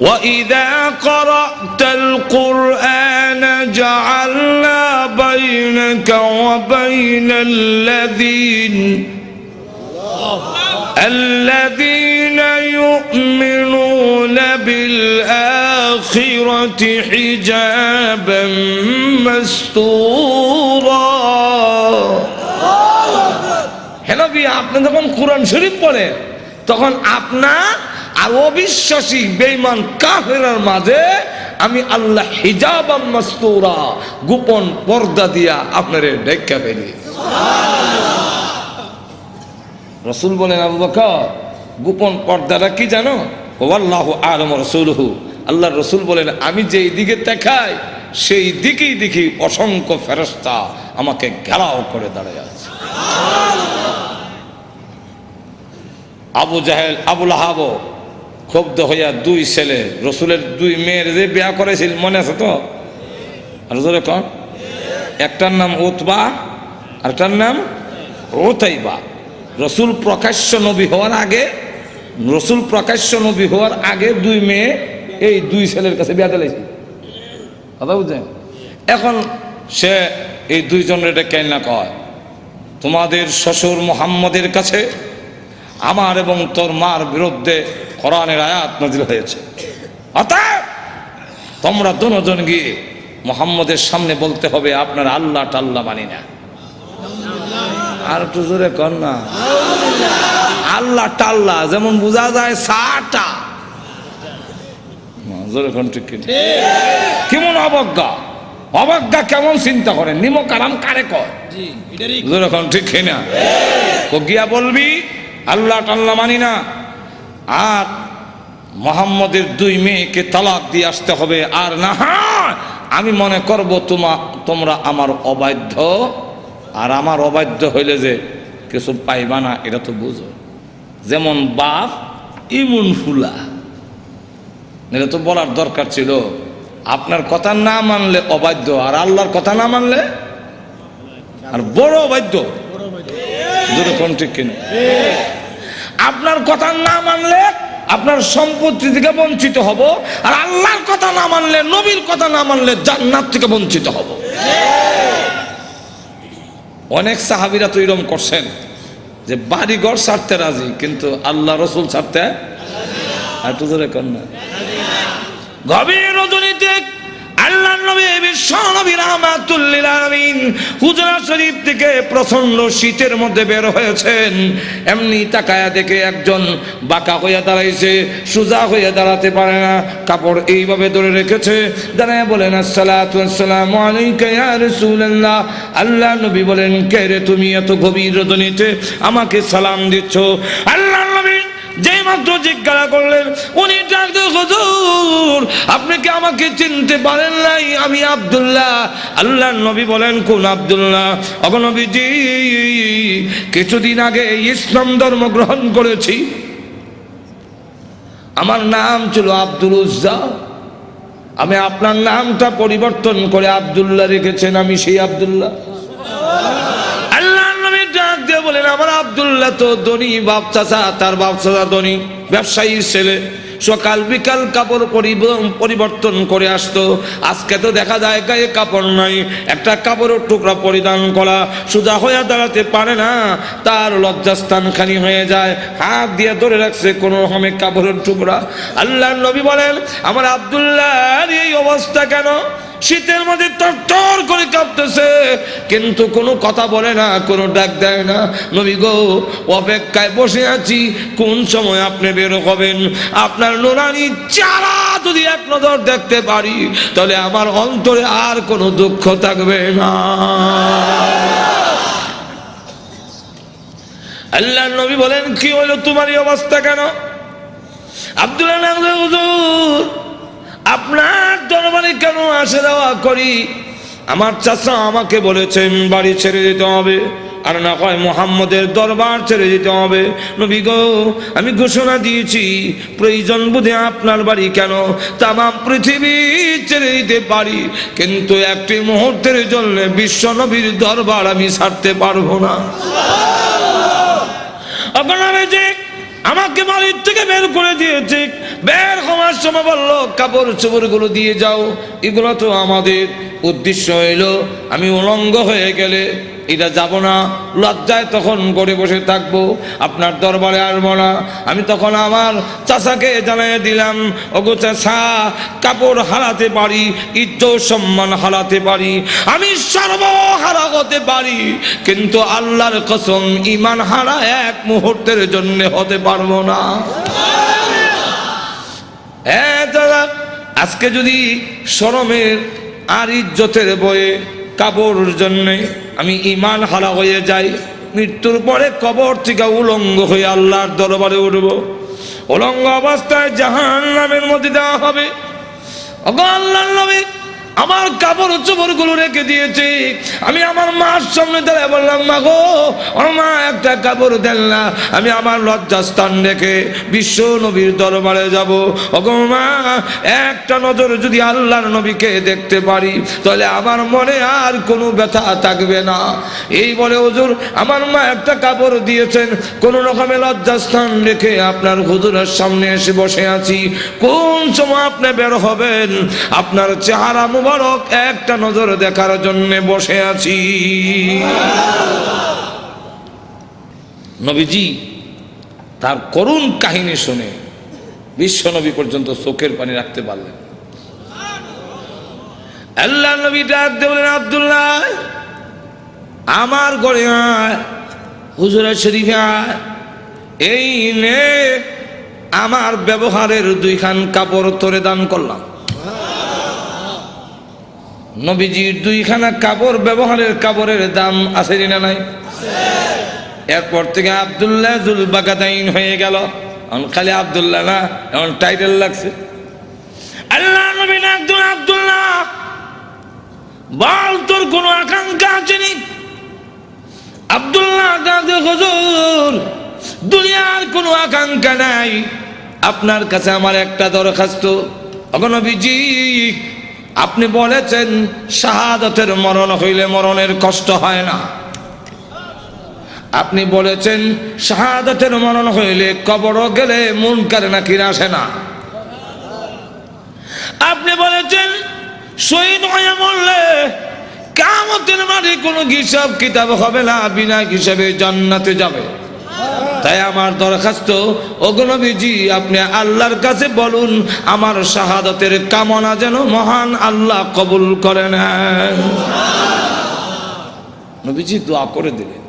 وَإِذَا قَرَأْتَ الْقُرْآنَ جَعَلْنَا بَيْنَكَ وَبَيْنَ الَّذِينَ يُؤْمِنُونَ بِالْآخِرَةِ حِجَابًا مَسْتُورًا। হে নবী, আপনি যখন কোরআন শরীফ পড়েন, তখন আপনার আর অবিশ্বাসী বেঈমান কাফেরের মাঝে আমি আল্লাহ হিজাবাম মাসতুরা, গোপন পর্দা দিয়া আপনারে ঢেকা ফেলি। রাসূল বলেন, আবু বকর গোপন পর্দাটা কি জানো? ওয়াল্লাহু আ'লামু রাসূলুহু, আল্লাহর রাসূল বলেন, আমি যেই দিকে তাকাই সেই দিকেই দেখি অসংখ্য ফেরেশতা আমাকে ঘেরাও করে দাঁড়িয়ে আছে। আবু জাহেল, আবু লাহাব ক্ষুব্ধ হইয়া দুই ছেলে, রসুলের দুই মেয়ের যে বিয়া করেছিল, মনে আছে তো? রসুলের কন, একটার নাম উতবা আর একটার নাম উতাইবা। রসুল প্রকাশ্য নবী হওয়ার আগে দুই মেয়ে এই দুই ছেলের কাছে বিয়া দিয়েছে, কথা বুঝছেন? এখন সে এই দুইজনের ডেকে না কয়, তোমাদের শ্বশুর মুহাম্মদের কাছে আমার এবং তোর মার বিরুদ্ধে কোরআনের আয়াত নাযিল হয়েছে, অতএব তোমরা দুজন গিয়ে মুহাম্মদের সামনে বলতে হবে আপনারা আল্লাহ টাল্লাহ মানি না। আর একটু জোরে কর না, আল্লাহ টাল্লাহ যেমন বোঝা যায় সাটা, জোরে কোন ঠিক কেমন অবজ্ঞা কেমন চিন্তা করেন, নিমক আরাম কারে কয়, জোরে কোন ঠিক না? গিয়া বলবি আল্লাহ টাল্লাহ মানি না। আর মোহাম্মদের 2 মেয়েকে তালাক দিয়ে আসতে হবে, আর না হয় আমি মনে করব তোমরা আমার অবাধ্য, আর আমার অবাধ্য হইলে যে কিছু পাইবা না, এটা তো বুঝো। যেমন বাপ ইমুন ফুলা, এটা তো বলার দরকার ছিল। আপনার কথা না মানলে অবাধ্য, আর আল্লাহর কথা না মানলে আর বড় অবাধ্য। দুটো কোন ঠিক কিনা? আপনার কথা না মানলে আপনার সম্পত্তি থেকে বঞ্চিত হব, আর আল্লাহর কথা না মানলে, নবীর কথা না মানলে জান্নাত থেকে বঞ্চিত হব। অনেক সাহাবীরা তো এরকম করছেন যে বাড়িঘর ছাড়তে রাজি, কিন্তু আল্লাহ রসুল ছাড়তে একটু জোরে কর না। গভীর রজনীতে আল্লাহর নবী বিশ্ব নবী রাহমাতুল লিল আলামিন হুজরা শরীফ থেকে প্রচন্ড শীতের মধ্যে বের হয়েছেন। এমনি তাকায়া দেখে একজন বাঁকা হইয়া দাঁড়াইছে, সোজা হইয়া দাঁড়াতে পারে না, কাপড় এইভাবে ধরে রেখেছে। দাঁড়ায় বলেন, আসসালাতু ওয়াসসালামু আলাইকা ইয়া রাসূলুল্লাহ। আল্লাহ নবী বলেন, কে রে তুমি এত গভীর রজনীতে আমাকে সালাম দিচ্ছ? আল্লাহ নবী যেই মাত্র জিজ্ঞাসা করলেন, উনি ডাকতে, হুজুর আপনি কি আমাকে চিনতে পারেন নাই? আমি আব্দুল্লাহ। আল্লাহর নবী বলেন, কোন আব্দুল্লাহ? ওগো নবীজি, কিছুদিন আগে ইসলাম ধর্ম গ্রহণ করেছি, আমার নাম ছিল আব্দুল উজ্জা, আমি আপনার নামটা পরিবর্তন করে আব্দুল্লাহ রেখেছেন, আমি সেই আব্দুল্লাহ। বলেন, আমার আব্দুল্লাহ তো ধনী বাপ চাচা, তার বাপ চাচা ধনী ব্যবসায়ীর ছেলে, সকাল বিকাল কাপড় পরিবর্তন করে আসতো। আজকে তো দেখা যায় গায়ে কাপড় নাই, একটা কাপড়ের টুকরা পরিধান করা, সোজা হয়ে দাঁড়াতে পারে না, তার লজ্জাস্থান খানি হয়ে যায়, হাত দিয়ে ধরে রাখছে কোনো রকমের কাপড়ের টুকরা। আল্লাহর নবী বলেন, আমার আব্দুল্লাহর এই অবস্থা কেন? শীতের মধ্যে তরতর করে কাঁপতেছে, কিন্তু কোনো কথা বলে না, কোনো ডাক দেয় না। নবী গো, অপেক্ষায় বসে আছি, কোন সময় আপনি বের হবেন? আপনার নুরানি চেহারা যদি এক নজর দেখতে পারি, তাহলে আমার অন্তরে আর কোনো দুঃখ থাকবে না। আল্লাহর নবী বলেন, কি হলো তোমার এই অবস্থা কেন? আব্দুল্লাহ, হুজুর আপনার দরবারে কেন আসা যাওয়া করি? আমার চাচা আমাকে বলেছেন বাড়ি ছেড়ে দিতে হবে, আর না হয় মুহাম্মদের দরবার ছেড়ে দিতে হবে। নবী গো, আমি ঘোষণা দিয়েছি, প্রয়োজন বুঝে আপনার বাড়ি কেন তাম পৃথিবী ছেড়ে দিতে পারি, কিন্তু একটি মুহূর্তের জন্য বিশ্ব নবীর দরবার আমি ছাড়তে পারবো না। আপনারা যে আমাকে বাড়ির থেকে বের করে দিয়েছে, বের হওয়ার সময় বললো কাপড় চোপড় গুলো দিয়ে যাও, এগুলো তো আমাদের। উদ্দেশ্য হইল আমি উলঙ্গ হয়ে গেলে এটা যাব না, লজ্জায় তখন গড়ে বসে থাকবো, আপনার দরবারে আসবো না। আমি তখন আমার চাচাকে জানিয়ে দিলাম, ওগো চাচা, কাপড় হারাতে পারি, ইজ্জত সম্মান হারাতে পারি, আমি সর্বহারা হতে পারি, কিন্তু আল্লাহর কসম ঈমান হারা এক মুহূর্তের জন্য হতে পারবো না। হ্যাঁ দাদা, আজকে যদি শরমের আর ইজ্জতের বয়ে কাপড়ের জন্যে আমি ঈমান হারা হয়ে যাই, মৃত্যুর পরে কবর থেকে উলঙ্গ হয়ে আল্লাহর দরবারে উঠব, উলঙ্গ অবস্থায় জাহান্নামের মধ্যে দেওয়া হবে। আল্লাহর নবী আমার কাপড় চোপড় গুলো রেখে দিয়েছে, আমি আমার মার সামনে দাঁড়ায় বললাম, মা গো, আমার মা একটা কাপড় দেন না, আমি আমার লজ্জাস্থান রেখে বিশ্ব নবীর দরবারে যাব। ওগো মা, একটা নজর যদি আল্লাহর নবীকে দেখতে পারি, তাহলে আমার মনে আর কোনো ব্যথা থাকবে না। এই বলে হুজুর আমার মা একটা কাপড় দিয়েছেন, কোন রকমে লজ্জাস্থান রেখে আপনার হুজুরের সামনে এসে বসে আছি। কোন সময় আপনি বের হবেন, আপনার চেহারা মুবারক একটা নজর দেখার জন্য বসে আছি। নবীজি তার করুণ কাহিনী শুনে বিশ্ব নবী পর্যন্ত চোখের পানি রাখতে পারলেন। আল্লাহ নবী ডাক দিয়ে বলেন, আব্দুল্লাহ আমার ঘরে আয়, হুজুরের শরীফে আয়, এই নে আমার ব্যবহারের 2 খান কাপড় তোরে দান করলাম। নবীজির 2 খানা কাপড়, ব্যবহারের কাপড়ের দাম আছে না নাই? এরপর থেকে আব্দুল্লাহ জুল বাগাদাইন হয়ে গেল। এখন খালি আব্দুল্লাহ না, এখন টাইটেল লাগছে আল্লাহ নবী না আব্দুল্লাহ। বল তোর কোন আকাঙ্ক্ষা আছে নি? আব্দুল্লাহ দাদা হুজুর দুনিয়ার কোনো আকাঙ্ক্ষা নাই, আপনার কাছে আমার একটা দরখাস্ত। ওগো নবীজি, আপনি বলেছেন শাহাদাতের মরণ হইলে মরণের কষ্ট হয় না। আপনি বলেছেন শাহাদাতের মরণ হইলে কবরও গেলে মুনকার নাকির আসে না। আপনি বলেছেন শহীদ হয়ে মরলে কিয়ামতের মাঠে কোনো হিসাব কিতাব হবে না, বিনা হিসাবে জান্নাতে যাবে। তাই আমার দরখাস্ত, ওগো নবীজি আপনি আল্লাহর কাছে বলুন আমার শাহাদাতের কামনা যেন মহান আল্লাহ কবুল করে নেন। নবীজি দোয়া করে দিলেন,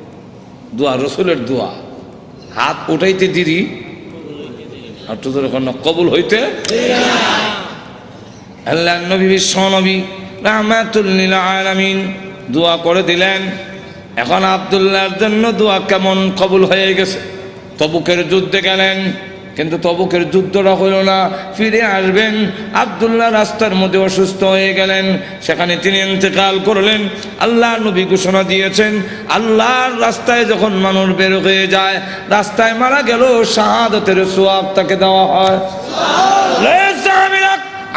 দোয়া রসুলের দোয়া, হাত উঠাইতে দিরি আর তো কবুল হইতে আল্লাহ নবী বিশ্ব নবী রাহমাতুল লিল আলামিন দোয়া করে দিলেন। এখন আব্দুল্লাহর জন্য দোয়া কেমন কবুল হয়ে গেছে। তবুকের যুদ্ধে গেলেন, কিন্তু তবুকের যুদ্ধটা হইল না, ফিরে আসবেন। আব্দুল্লাহ রাস্তার মধ্যে অসুস্থ হয়ে গেলেন, সেখানে তিনি ইন্তেকাল করলেন। আল্লাহ নবী ঘোষণা দিয়েছেন আল্লাহর রাস্তায় যখন মানুষ বের হয়ে যায়, রাস্তায় মারা গেল শাহাদাতের সওয়াব তাকে দেওয়া হয়।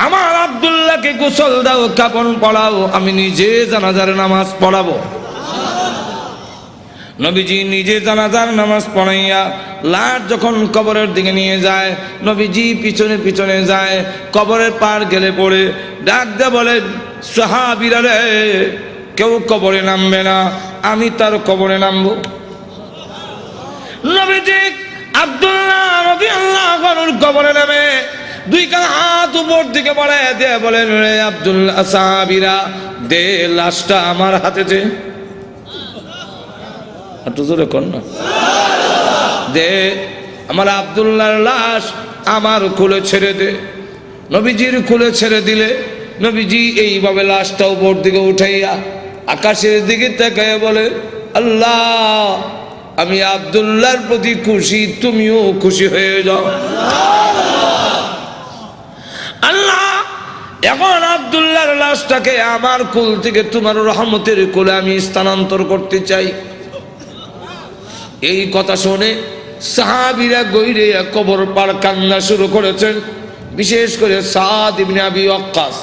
আমার আব্দুল্লাহকে গোসল দাও, কাফন পরাও, আমি নিজে জানাজার নামাজ পড়াবো। নবীজি নিজে জানাজার নামাজ পড়াইয়া লাশ যখন কবরের দিকে নিয়ে যায়, নবীজি পিছনে পিছনে যায়। কবরের পার গেলে পড়ে ডাক দিয়ে বলে, সাহাবীরা রে, কেউ কবরে নামবে না, আমি তার কবরে নামবো। নবীজি আব্দুল্লাহ রাদিয়াল্লাহু আনহুর কবরে নামে দুই কান হাত উপর দিকে বাড়ায় দিয়ে বলেন, রে আব্দুল্লাহ, সাহাবীরা দে লাশটা আমার হাতে দে। একটু জোরে কর না, দে আমার আব্দুল্লাহর লাশ আমার কোলে ছেড়ে দে। নবীজির কোলে ছেড়ে দিলে নবীজি এইভাবে লাশটা উপর দিকে উঠাইয়া আকাশের দিকে তাকায় বলে, আল্লাহ আমি আব্দুল্লাহর প্রতি খুশি, তুমিও খুশি হয়ে যাও। আল্লাহ এখন আব্দুল্লাহর লাশটাকে আমার কোল থেকে তোমার রহমতের কোলে আমি স্থানান্তর করতে চাই। এই কথা শুনে সাহাবীরা গইরে কবর পার কান্না শুরু করেছেন। বিশেষ করে সাদ ইবনে আবি ওয়াক্কাস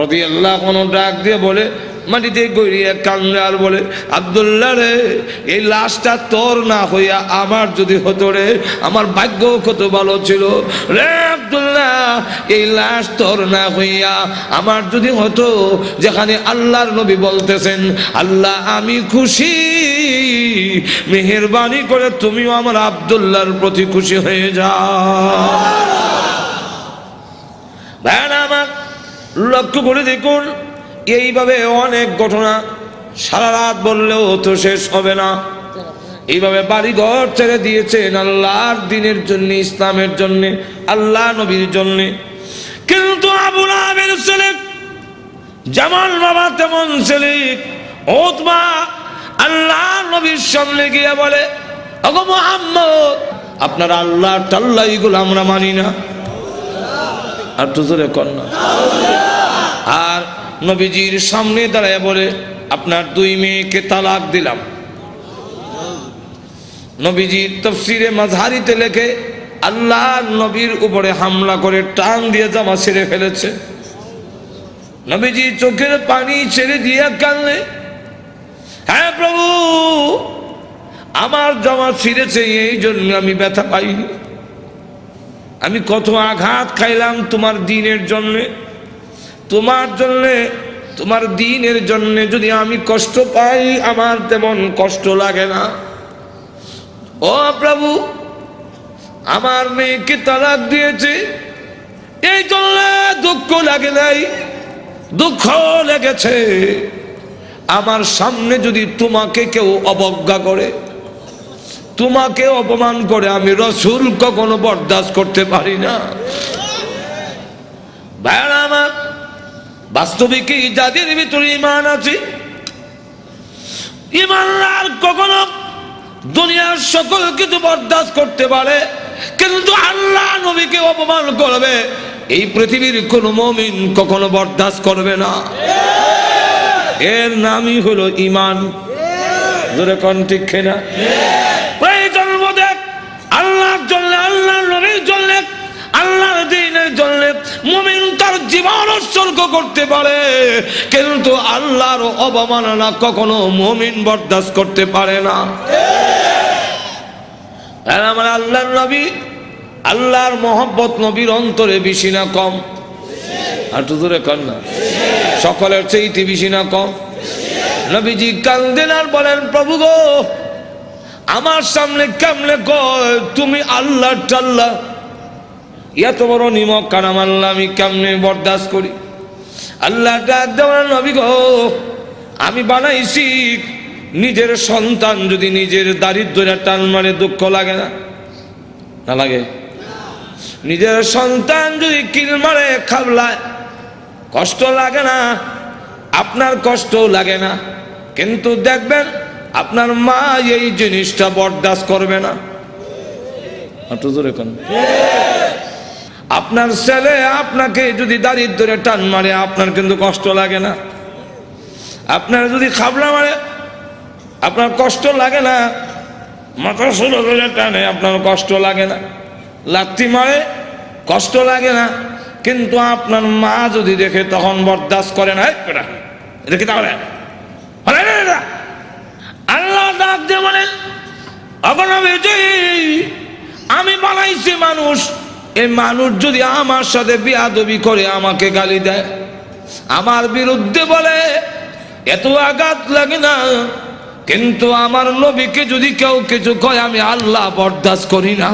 রাদিয়াল্লাহু আনহু ডাক দিয়ে বলে, মাটিতে গইরিয়া কান্দে আর বলে, আব্দুল্লাহ রে, এই লাশটা তোর না হইয়া আমার যদি হতো রে, আমার ভাগ্য কত ভালো ছিল রে আব্দুল্লাহ। এই লাশ তোর না হইয়া আমার যদি হতো, যেখানে আল্লাহর নবী বলতেছেন, আল্লাহ আমি খুশি, মেহেরবানি করে তুমিও আমার আব্দুল্লাহর প্রতি খুশি হয়ে যাও। ভাই আমার লক্ষ্য করে দেখুন, এইভাবে অনেক ঘটনা সারা রাত বললেও তো শেষ হবে না। এইভাবে বাড়ি ঘর ছেড়ে দিয়েছেন আল্লাহর দ্বীনের জন্য, ইসলামের জন্য, আল্লাহ নবীর জন্য। কিন্তু আবু লাহাবের ছেলে যেমন বাবা তেমন ছেলে উতবা আল্লাহ নবীর সামনে গিয়ে বলে, ওগো মুহাম্মদ, আপনার আল্লাহ টাল্লাহ এগুলো আমরা মানি না। আর তো জোরে কর না। আর নবীজির সামনে দাঁড়ায় বলে, আপনার দুই মেয়েকে তালাক দিলাম। নবীজির তাফসীরে মাযহারিতে লেখে, আল্লাহ নবীর উপরে হামলা করে টান দিয়ে জামা ছেড়ে ফেলেছে। নবীজি চোখের পানি ছেড়ে দিয়ে কাঁদলে, হ্যাঁ প্রভু, আমার জামা ছিঁড়েছে এই জন্য আমি ব্যথা পাইনি। আমি কত আঘাত খাইলাম তোমার দ্বীনের জন্যে, তোমার জন্যে, তোমার দ্বীনের জন্যে যদি আমি কষ্ট পাই, আমার তেমন কষ্ট লাগে না। ও প্রভু, আমার মেয়েকে তালাক দিয়েছে, এই জন্য দুঃখ লাগে নাই, দুঃখ লেগেছে। আমার সামনে যদি তোমাকে কেউ অবজ্ঞা করে, তোমাকে অপমান করে, আমি রাসূল কখনো বরদাস্ত করতে পারি না। ভাইরা আমার, বাস্তবিকই যাদের ভিতরে ঈমান আছে, ঈমানদার কখনো দুনিয়ার সকল কিছু বরদাস্ত করতে পারে। কিন্তু আল্লাহ নবীকে অপমান করবে, এই পৃথিবীর কোন মুমিন কখনো বরদাস্ত করবে না। এর নামই হলো ঈমান। জোরে কোন ঠিক কিনা? প্রয়োজন বোধে আল্লাহর জন্য, আল্লাহর নবীর জন্য, আল্লাহর দ্বীনের জন্য মুমিন তার জীবন উৎসর্গ করতে পারে, কিন্তু আল্লাহর অবমাননা কখনো মুমিন বরদাস্ত করতে পারে না। আর আমার আল্লাহর নবী, আল্লাহর মহব্বত নবীর অন্তরে বেশি না কম? আর তো দূরে কর না, সকলের চেয়ে বেশি না কম? নবীজি কান্দেন আর বলেন, প্রভু গো, আমার সামনে কেমনে কয় তুমি আল্লাহ টাল্লাহ, এত বড় নিমক কারাম আল্লাহ আমি কেমনে বরদাস্ত করি? আল্লাহ ডাক দেওয়ার, নবী গো, আমি বানাইছি নিজের সন্তান যদি নিজের দারিদ্র্যের টান মারে দুঃখ লাগে না? না লাগে? নিজের সন্তান যদি কিল মারে খাবলায় কষ্ট লাগে না? আপনার কষ্টও লাগে না, কিন্তু দেখবেন আপনার মা এই জিনিসটা বরদাস্ত করবে না। আপনার ছেলে আপনাকে যদি দারিদ্র্যের টান মারে আপনার কিন্তু কষ্ট লাগে না? আপনার যদি খাবলা মারে আপনার কষ্ট লাগে না? মাথা ষোলো টানে আপনার কষ্ট লাগে না? লাথি মারে কষ্ট লাগে না, কিন্তু আপনার মা যদি দেখে তখন বরদাস্ত করে না। দেখি তাহলে আল্লাহ ডাক দিয়ে বলেন, আমি বানাইছি মানুষ, এই মানুষ যদি আমার সাথে বেয়াদবি করে, আমাকে গালি দেয়, আমার বিরুদ্ধে বলে, এত আঘাত লাগে না, কিন্তু আমার নবীকে যদি কেউ কিছু কয় আমি আল্লাহ বরদাস্ত করি না।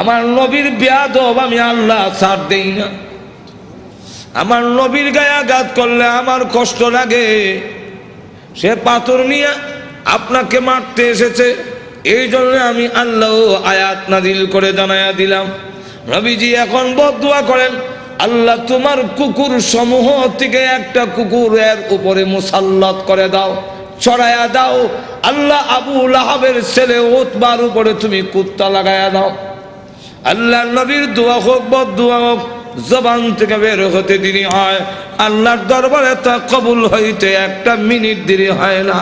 আমার নবীর বেয়াদব আমি আল্লাহ ছাড় দেই না। আমার নবীর গায়ে আঘাত করলে আমার কষ্ট লাগে। সে পাথর নিয়ে আপনাকে মারতে এসেছে, এই জন্য আমি আল্লাহ আয়াত নাযিল করে জানায়া দিলাম। নবীজি এখন বদদুয়া করেন, আল্লাহ তোমার কুকুর সমূহ থেকে একটা কুকুরের উপরে মুসাল্লাত করে দাও, ছড়ায়া দাও। আল্লাহ আবু লাহাবের ছেলে উতবার উপরে তুমি কুত্তা লাগায়া দাও। আল্লাহ নবীর দোয়া হোক বদদুয়া হোক, জবান থেকে বের হতে দেরি হয়, আল্লাহর দরবারে তা কবুল হইতে একটা মিনিট দেরি হয় না।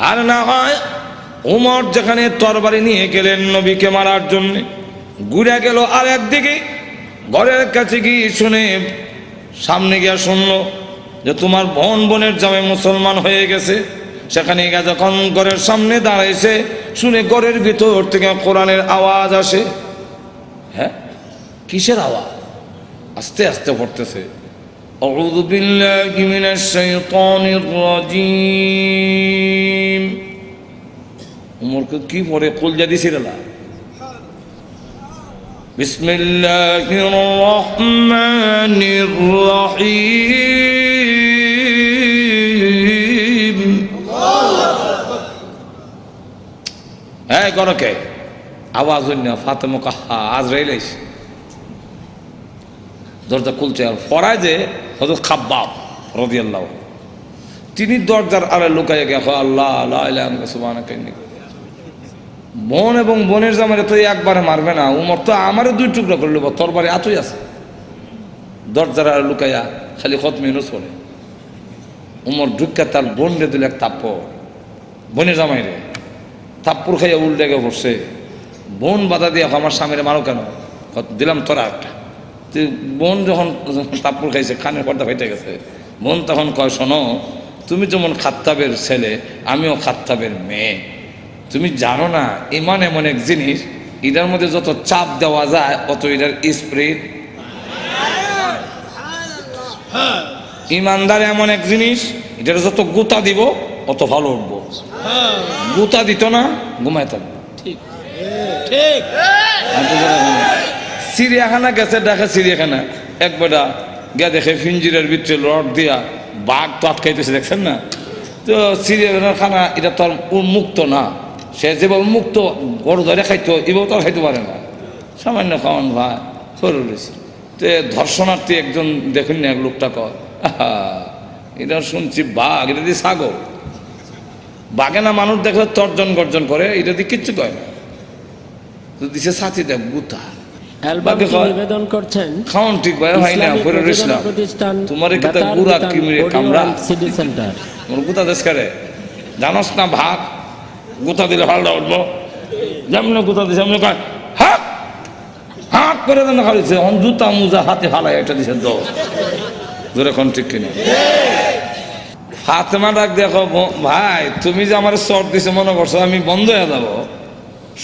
আর না হয় উমর যেখানে তরবারি নিয়ে গেলেন নবীকে মারার জন্য, ঘুরে গেল আর একদিকে, ঘরের কাছে গিয়ে শুনে, সামনে গিয়া শুনলো যে তোমার বোনের জামাই মুসলমান হয়ে গেছে। সেখানে গিয়ে যখন ঘরের সামনে দাঁড়াইছে, শুনে ঘরের ভিতর থেকে কোরআনের আওয়াজ আসে। হ্যাঁ, কিসের আওয়াজ? আস্তে আস্তে পড়তেছে, আউযু বিল্লাহি মিনাশ শাইতানির রাজীম। উমরকে কি পড়ে কলজা দিছিল না? বিসমিল্লাহির রহমানির রহিম। হ্যাঁ, গরকে আওয়াজ হইনা ফাতেমা কাহা আজরাইল আইছে, দরজা খুলছে। আর ফরায় যে হযরত খাব্বাব রাদিয়াল্লাহু, তিনি দরজার আড়ে লুকাইয়া গিয়া আল্লাহ লা ইলাহা ইল্লাল্লাহ সুবহানাকা ইন্নী। বোন এবং বোনের জামাইরে তো একবারে মারবে না, উমর তো আমারও দুই টুকরা করে নেব, তরবারি আতই আছে। দরজার আড়ে লুকাইয়া খালি খতমে ইউনূস পড়ে। উমর ঢুক্কা তার বোন রে দিল এক থাপ্পড়, বোনের জামাইরে থাপ্পড় খাইয়া উল্টে গিয়ে পড়ছে। বোন বাধা দিয়ে আমার স্বামীরে মারো কেন? দিলাম তোরা একটা। বোন যখন থাপ্পড় খাইছে, কানের পর্দা ফেটে গেছে। বোন তখন কয়, শোনো, তুমি যেমন খাত্তাবের ছেলে, আমিও খাত্তাবের মেয়ে। তুমি জানো না ইমান এমন এক জিনিস, এটার মধ্যে যত চাপ দেওয়া যায় অত এটার স্পিড। ইমানদার এমন এক জিনিস, এটার যত গুতা দিব অত ভালো উঠবো। গুতা দিত না, ঘুমাই থাকবো। ঠিক ঠিক। চিড়িয়াখানা গেছে, দেখে চিড়িয়াখানা এক বেটা গিয়া দেখে ফিঞ্জিরের ভিতরে রড দিয়া বাঘ তো আটকাইতেছে, দেখছেন না? তো চিড়িয়াখানা এটা তো আর উন্মুক্ত না, সে যেভাবে মুক্ত গরু ধরে খাইতো এভাবে তো আর খাইতে পারে না। সামান্য খাওয়ান ভাই সরু রয়েছে। তো ধর্ষণার্থী একজন দেখুন না, এক লোকটা কয়, এটা শুনছি বাঘ, এটা দিয়ে ছাগল। বাঘে না মানুষ দেখলে তর্জন গর্জন করে, এটা দিয়ে কিচ্ছু কয় না, তো দিছে ছাতি দেখ গুতা। অ্যালবামটি নিবেদন করছেন খাওন ঠিক ভাই হয় না, ইসলামী পরে প্রযোজনা রইছিলাম প্রতিষ্ঠান তোমার কি তার বেতার গুড়া বিতান কিমরে অডিও কামড়া অ্যান্ড সিডি সেন্টার। তোমার গুতা দেশ করে জানোস না, ভাগ গুতা দিলে হালটা উঠবো, যেমন গুতা দিছে এমনি কয় হাক হাক করে দেন খালিছে, এখন জুতা মুজা হাতে হালাই এটা দিছে দো জোরে কোন ঠিক কিনা। ফাতেমা ডাক দেখো, ভাই তুমি যে আমার চট দিছে মনে করছো আমি বন্ধ হয়ে যাবো?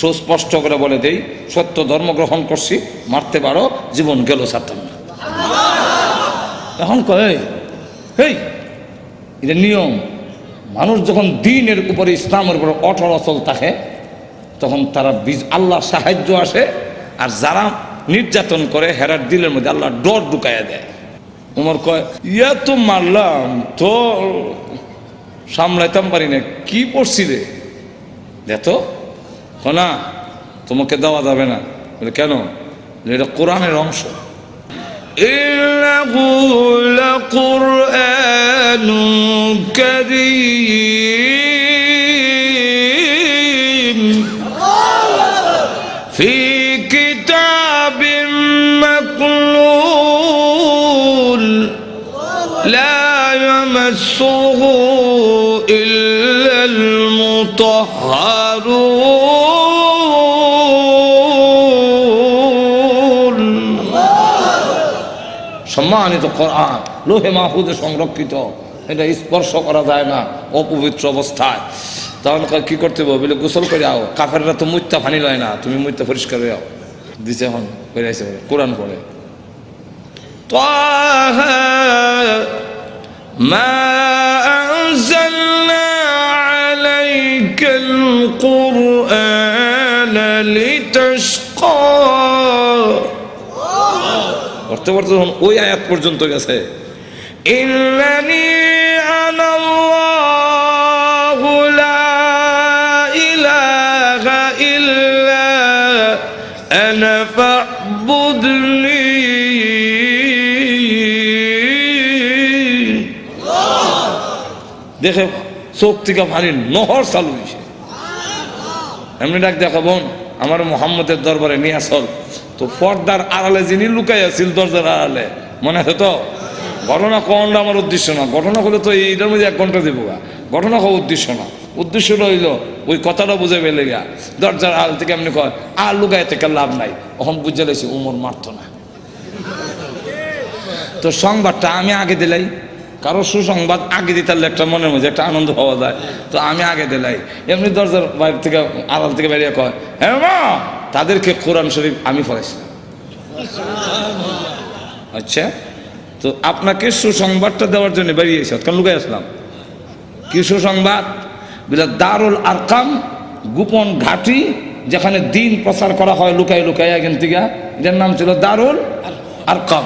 সুস্পষ্ট করে বলে দেই, সত্য ধর্ম গ্রহণ করছি, মারতে পারো, জীবন গেল ছাড়তাম না। এখন কয় এই এটা নিয়ম, মানুষ যখন দিনের উপরে ইসলামের উপরে অটল অচল থাকে তখন তারা আল্লাহ সাহায্য আসে, আর যারা নির্যাতন করে হেরার দিলের মধ্যে আল্লাহ ডর ঢুকাইয়া দেয়। উমর কয় ইয়া তো মারলাম তো সামলাইতাম পারি না, কি পড়ছি রে দেখো না, তোমাকে দেওয়া যাবে না। বলে কেন? এটা কোরআনের অংশ। ইন্নাহু লাকুরআনুন কারীম ফি কিতাবিম মাকনুন লা ইয়ামাসসুহু ইল্লাল মুতাহহারুন। সম্মানিত কোরআন লোহে মাহফুজে সংরক্ষিত, এটা স্পর্শ করা যায় না অপবিত্র অবস্থায়। তখন কি করতে হবে? বলে গোসল করে আও, কাফেররা তো মুত্তা ফানি লয় না, তুমি মুত্তা পরিষ্কার হয়ে আও দিছে। এখন করে আইসে কোরআন পড়ে তাহা মা আনজালনা আলাইকাল কুরআনা লিতাশকা। পড়তে পড়তে যখন ওই আয়াত পর্যন্ত গেছে, ইন্নানি আনাল্লাহু লা ইলাহা ইল্লা আনা ফা'বুদনি। দেখে চোখ থেকে পানি নহর চালু হয়েছে। এমনি ডাক দেখা বোন, আমার মোহাম্মদের দরবারে নিয়ে আসল। তো পর্দার আড়ালে যিনি লুকাই আছিল দরজার আড়ালে, মনে আছে তো? ঘটনা কোনটা আমার উদ্দেশ্য না, ঘটনা হলে তো এইটার মধ্যে 1 ঘন্টা দেবো। ঘটনা হওয়া উদ্দেশ্য না, উদ্দেশ্যটা হইল ওই কথাটা বুঝে পেলে গা দরজার আড়াল থেকে এমনি কয় আর লুকাই থেকে লাভ নাই। এখন বুঝে লেছি উমর মারতো না। তো সংবাদটা আমি আগে দিলাই, কারো সুসংবাদ আগে দিতে একটা মনের মধ্যে একটা আনন্দ পাওয়া যায়, তো আমি আগে দিলাই। এমনি দরজার বাইরে থেকে আড়াল থেকে বেরিয়ে কয় হ্যাঁ মা, তাদেরকে কোরআন শরীফ আমি পড়াইছিলাম। আচ্ছা, তো আপনাকে সুসংবাদটা দেওয়ার জন্য বেরিয়েছে, কারণ লুকাই আসলাম। কি সুসংবাদ? বলে দারুল আরকাম, গোপন ঘাঁটি, যেখানে দিন প্রচার করা হয় লুকাই লুকাই এখান থেকে, এটার নাম ছিল দারুল আরকাম।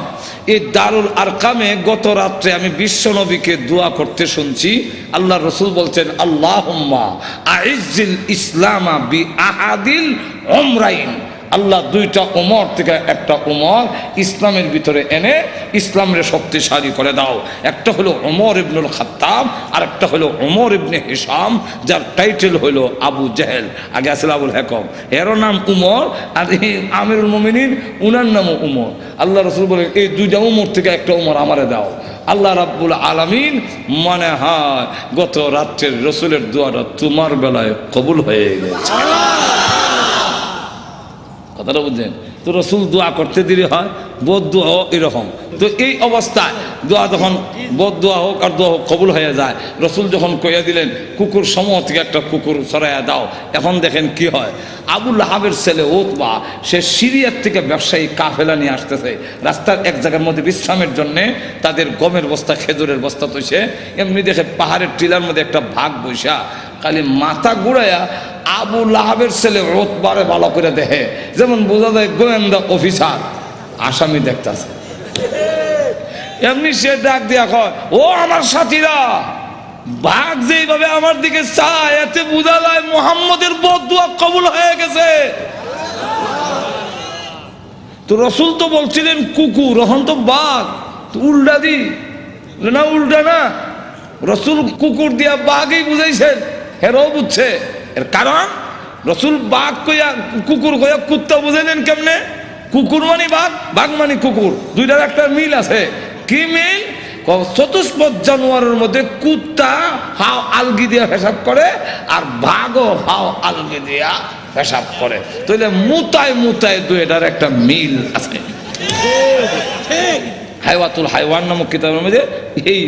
এই দারুল আরকামে গত রাত্রে আমি বিশ্ব নবীকে দোয়া করতে শুনছি। আল্লাহ রসুল বলছেন আল্লাহুম্মা আইজ্জিল ইসলামা বি আহাদিল উমরাইন। আল্লাহ 2টা উমর থেকে একটা উমর ইসলামের ভিতরে এনে ইসলামের শক্তিশালী করে দাও। একটা হলো উমর ইবনুল খাত্তাব, আর একটা হলো উমর ইবনে হিশাম, যার টাইটেল হলো আবু জেহেল। আগে আসলে আবুল হেকম, এরও নাম উমর, আর এই আমিরুল মুমিনিন উনার নামও উমর। আল্লাহ রসুল বলেন এই 2টা উমর থেকে একটা উমর আমারে দাও। আল্লাহ রাব্বুল আলামিন মনে হয় গত রাত্রের রসুলের দোয়াটা তোমার বেলায় কবুল হয়ে গেছে। কথাটা বুঝলেন তো? রসুল দোয়া করতে দেরি হয়, বোধ দোয়া এরকম। তো এই অবস্থায় দোয়া যখন বোধ দোয়া হোক আর দোয়া হোক কবুল হয়ে যায়, রসুল যখন কইয়া দিলেন কুকুর সমূহ থেকে একটা কুকুর সরাইয়া দাও, এখন দেখেন কি হয়। আবু লাহাবের ছেলে উতবা, সে সিরিয়ার থেকে ব্যবসায়ী কাফেলা নিয়ে আসতেছে। রাস্তার এক জায়গার মধ্যে বিশ্রামের জন্যে তাদের গমের বস্তা, খেজুরের বস্তা তৈছে। এমনি দেখে পাহাড়ের টিলার মধ্যে একটা ভাগ বৈশা, খালি মাথা ঘুরাইয়া আবু লাহাবের ছেলে উতবারে ভালো করে দেখে, যেমন বোঝা যায় গোয়েন্দা অফিসার আসামি দেখতেছে। এমনি সে ডাক দিয়া কয় ও আমার সাথীরা, ভাগ যেইভাবে আমার দিকে চায় এতে বোঝা যায় মুহাম্মদের বদদুয়া কবুল হয়ে গেছে। তো রসুল তো বলছিলেন কুকুর, এখন তো বাঘ, উল্টা দি না, উল্টা না, রসুল কুকুর দিয়া বাঘই বুঝাইছেন। হেরাও বুঝছে। এর কারণ রসুল বাঘ কইয়া কুকুর কইয়া কুত্তা বুঝাইলেন কেমনে? কুকুর মানে বাঘ, বাঘ মানে কুকুর, দুইটার একটা মিল আছে। কি মিল? চতুষ্পদ জানোয়ারের মধ্যে কুত্তা হাও আলগি দিয়া পেশাব করে, আর বাঘও হাও আলগি দিয়া পেশাব করে। তাহলে মুতায় মুতায় দুইটার একটা মিল আছে। হাইওয়াতুল হাইওয়ান নামক কিতাবের মধ্যে এই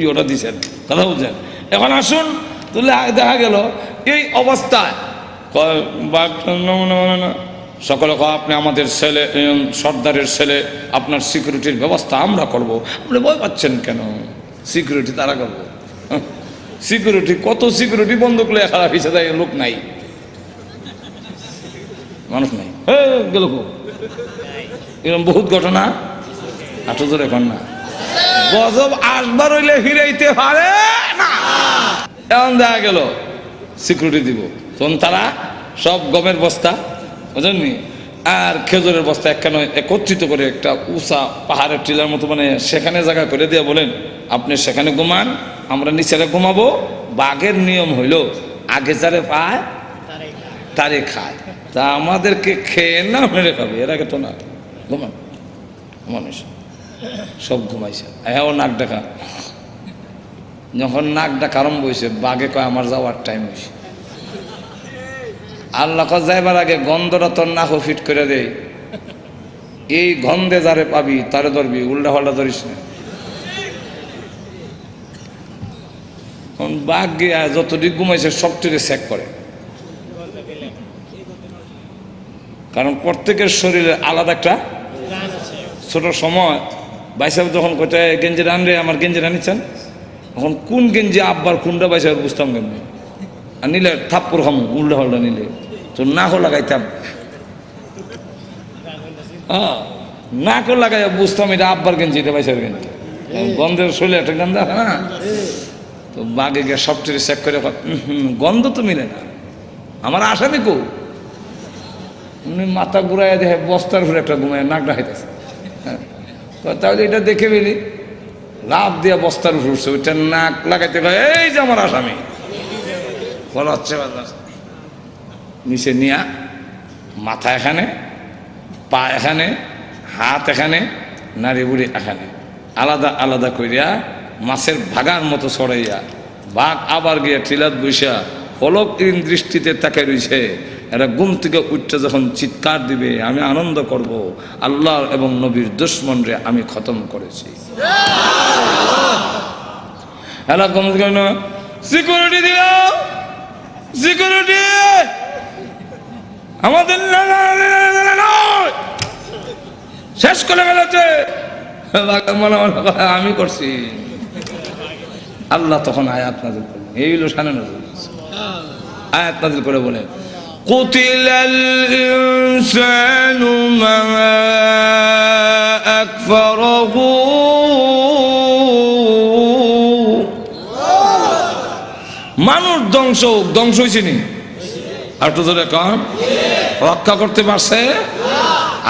ইয়েটা দিচ্ছেন, কথা বুঝছেন? এখন আসুন, তাহলে দেখা গেল এই অবস্থায় সকলে আপনি আমাদের ছেলে, সর্দারের ছেলে, আপনার সিকিউরিটির ব্যবস্থা আমরা করব। আপনি ভয় পাচ্ছেন কেন? সিকিউরিটি তারা করবো। সিকিউরিটি কত সিকিউরিটি বন্ধ করলে খারাপ হিসেবে দেয়, লোক নাই, মানুষ নাই, গেল এরকম বহুত ঘটনা। আটো জোরে এখন না, গজব আসবার হইলে ফিরাইতে পারে না। এমন দেখা গেল সিকিউরিটি দিব, তখন তারা সব গমের বস্তা, বুঝলেননি, আর খেজুরের বস্তা একখানে একত্রিত করে একটা উঁচা পাহাড়ের টিলার মতো মানে সেখানে জায়গা করে দিয়ে বলেন আপনি সেখানে ঘুমান, আমরা নিচেরে ঘুমাবো। বাঘের নিয়ম হইল আগে যারে পায় তারে খায়, তা আমাদেরকে খেয়ে না মেরে খাবে, এর আগে তো না। ঘুমান মানুষ সব ঘুমাইছে, হ্যাঁ ও নাক ডাকা। যখন নাক ডাকা আরম্ভ হয়েছে, বাঘে কয় আমার যাওয়ার টাইম হয়েছে। আল্লাহ যাইবার আগে গন্ধটা তোর নাক ফিট করে দেয়, এই গন্ধে যারে পাবি তারে ধরবি, উল্টা পাল্টা ধরিস না। বাঘ গিয়া যতটুকু ঘুমাইছে সবটুকু চেক করে, কারণ প্রত্যেকের শরীরে আলাদা একটা ছোট সময় বাইসাব যখন কোথায় গেঞ্জি রানরে আমার গেঞ্জি রানিচ্ছেন, এখন কোন গেঞ্জি আব্বার কোনটা বাইসাব বুঝতাম কেমনি, আর নিলে থাপ্পড় খামু উল্টা পাল্টা নিলে তো নাকও লাগাইতাম, নাকও লাগাই বুঝতাম এটা আব্বার গেঞ্জি, এটা বাইসাব গেঞ্জি, গন্ধের শরীরে একটা গন্ধ আছে না। তো বাঘে গিয়ে সবচেয়ে চেক করে গন্ধ তো মিলে না, আমার আসামি কো মাথা ঘুরাইয়া দেখে বস্তার ঘুরে একটা ঘুমায় নাকটা খাইতেছে। তাহলে এটা দেখে ফেলি, লাভ দিয়া বস্তার উপর উঠছে, ওইটা নাক লাগাইতে এই যে আমার আসামি বলা হচ্ছে। নিচে নিয়া মাথা এখানে, পা এখানে, হাত এখানে, নাড়ি বুড়ি এখানে, আলাদা আলাদা করিয়া মাছের ভাগার মতো ছড়াইয়া বাঘ আবার গিয়া টিলাত বৈশা পলক দৃষ্টিতে তাকে রয়েছে। এরা ঘুম থেকে উঠতে যখন চিৎকার দিবে, আমি আনন্দ করব, আল্লাহ এবং নবীর দুশমনরে আমি খতম করেছি। এরা ঘুম থেকে সিকিউরিটি দিল, সিকিউরিটি আমাদের শেষ করে ফেলেছে, আমি করছি। আল্লাহ তখন আয়াত নাযিল করলেন, এই হলো শানে নজরুল, আয়াত নাযিল করে বলেন কুতিলাল ইনসানু মা আকফারাহু, মানুষ ধ্বংস হয়েছে নি, আর তো জোরে কম রক্ষা করতে পারছে?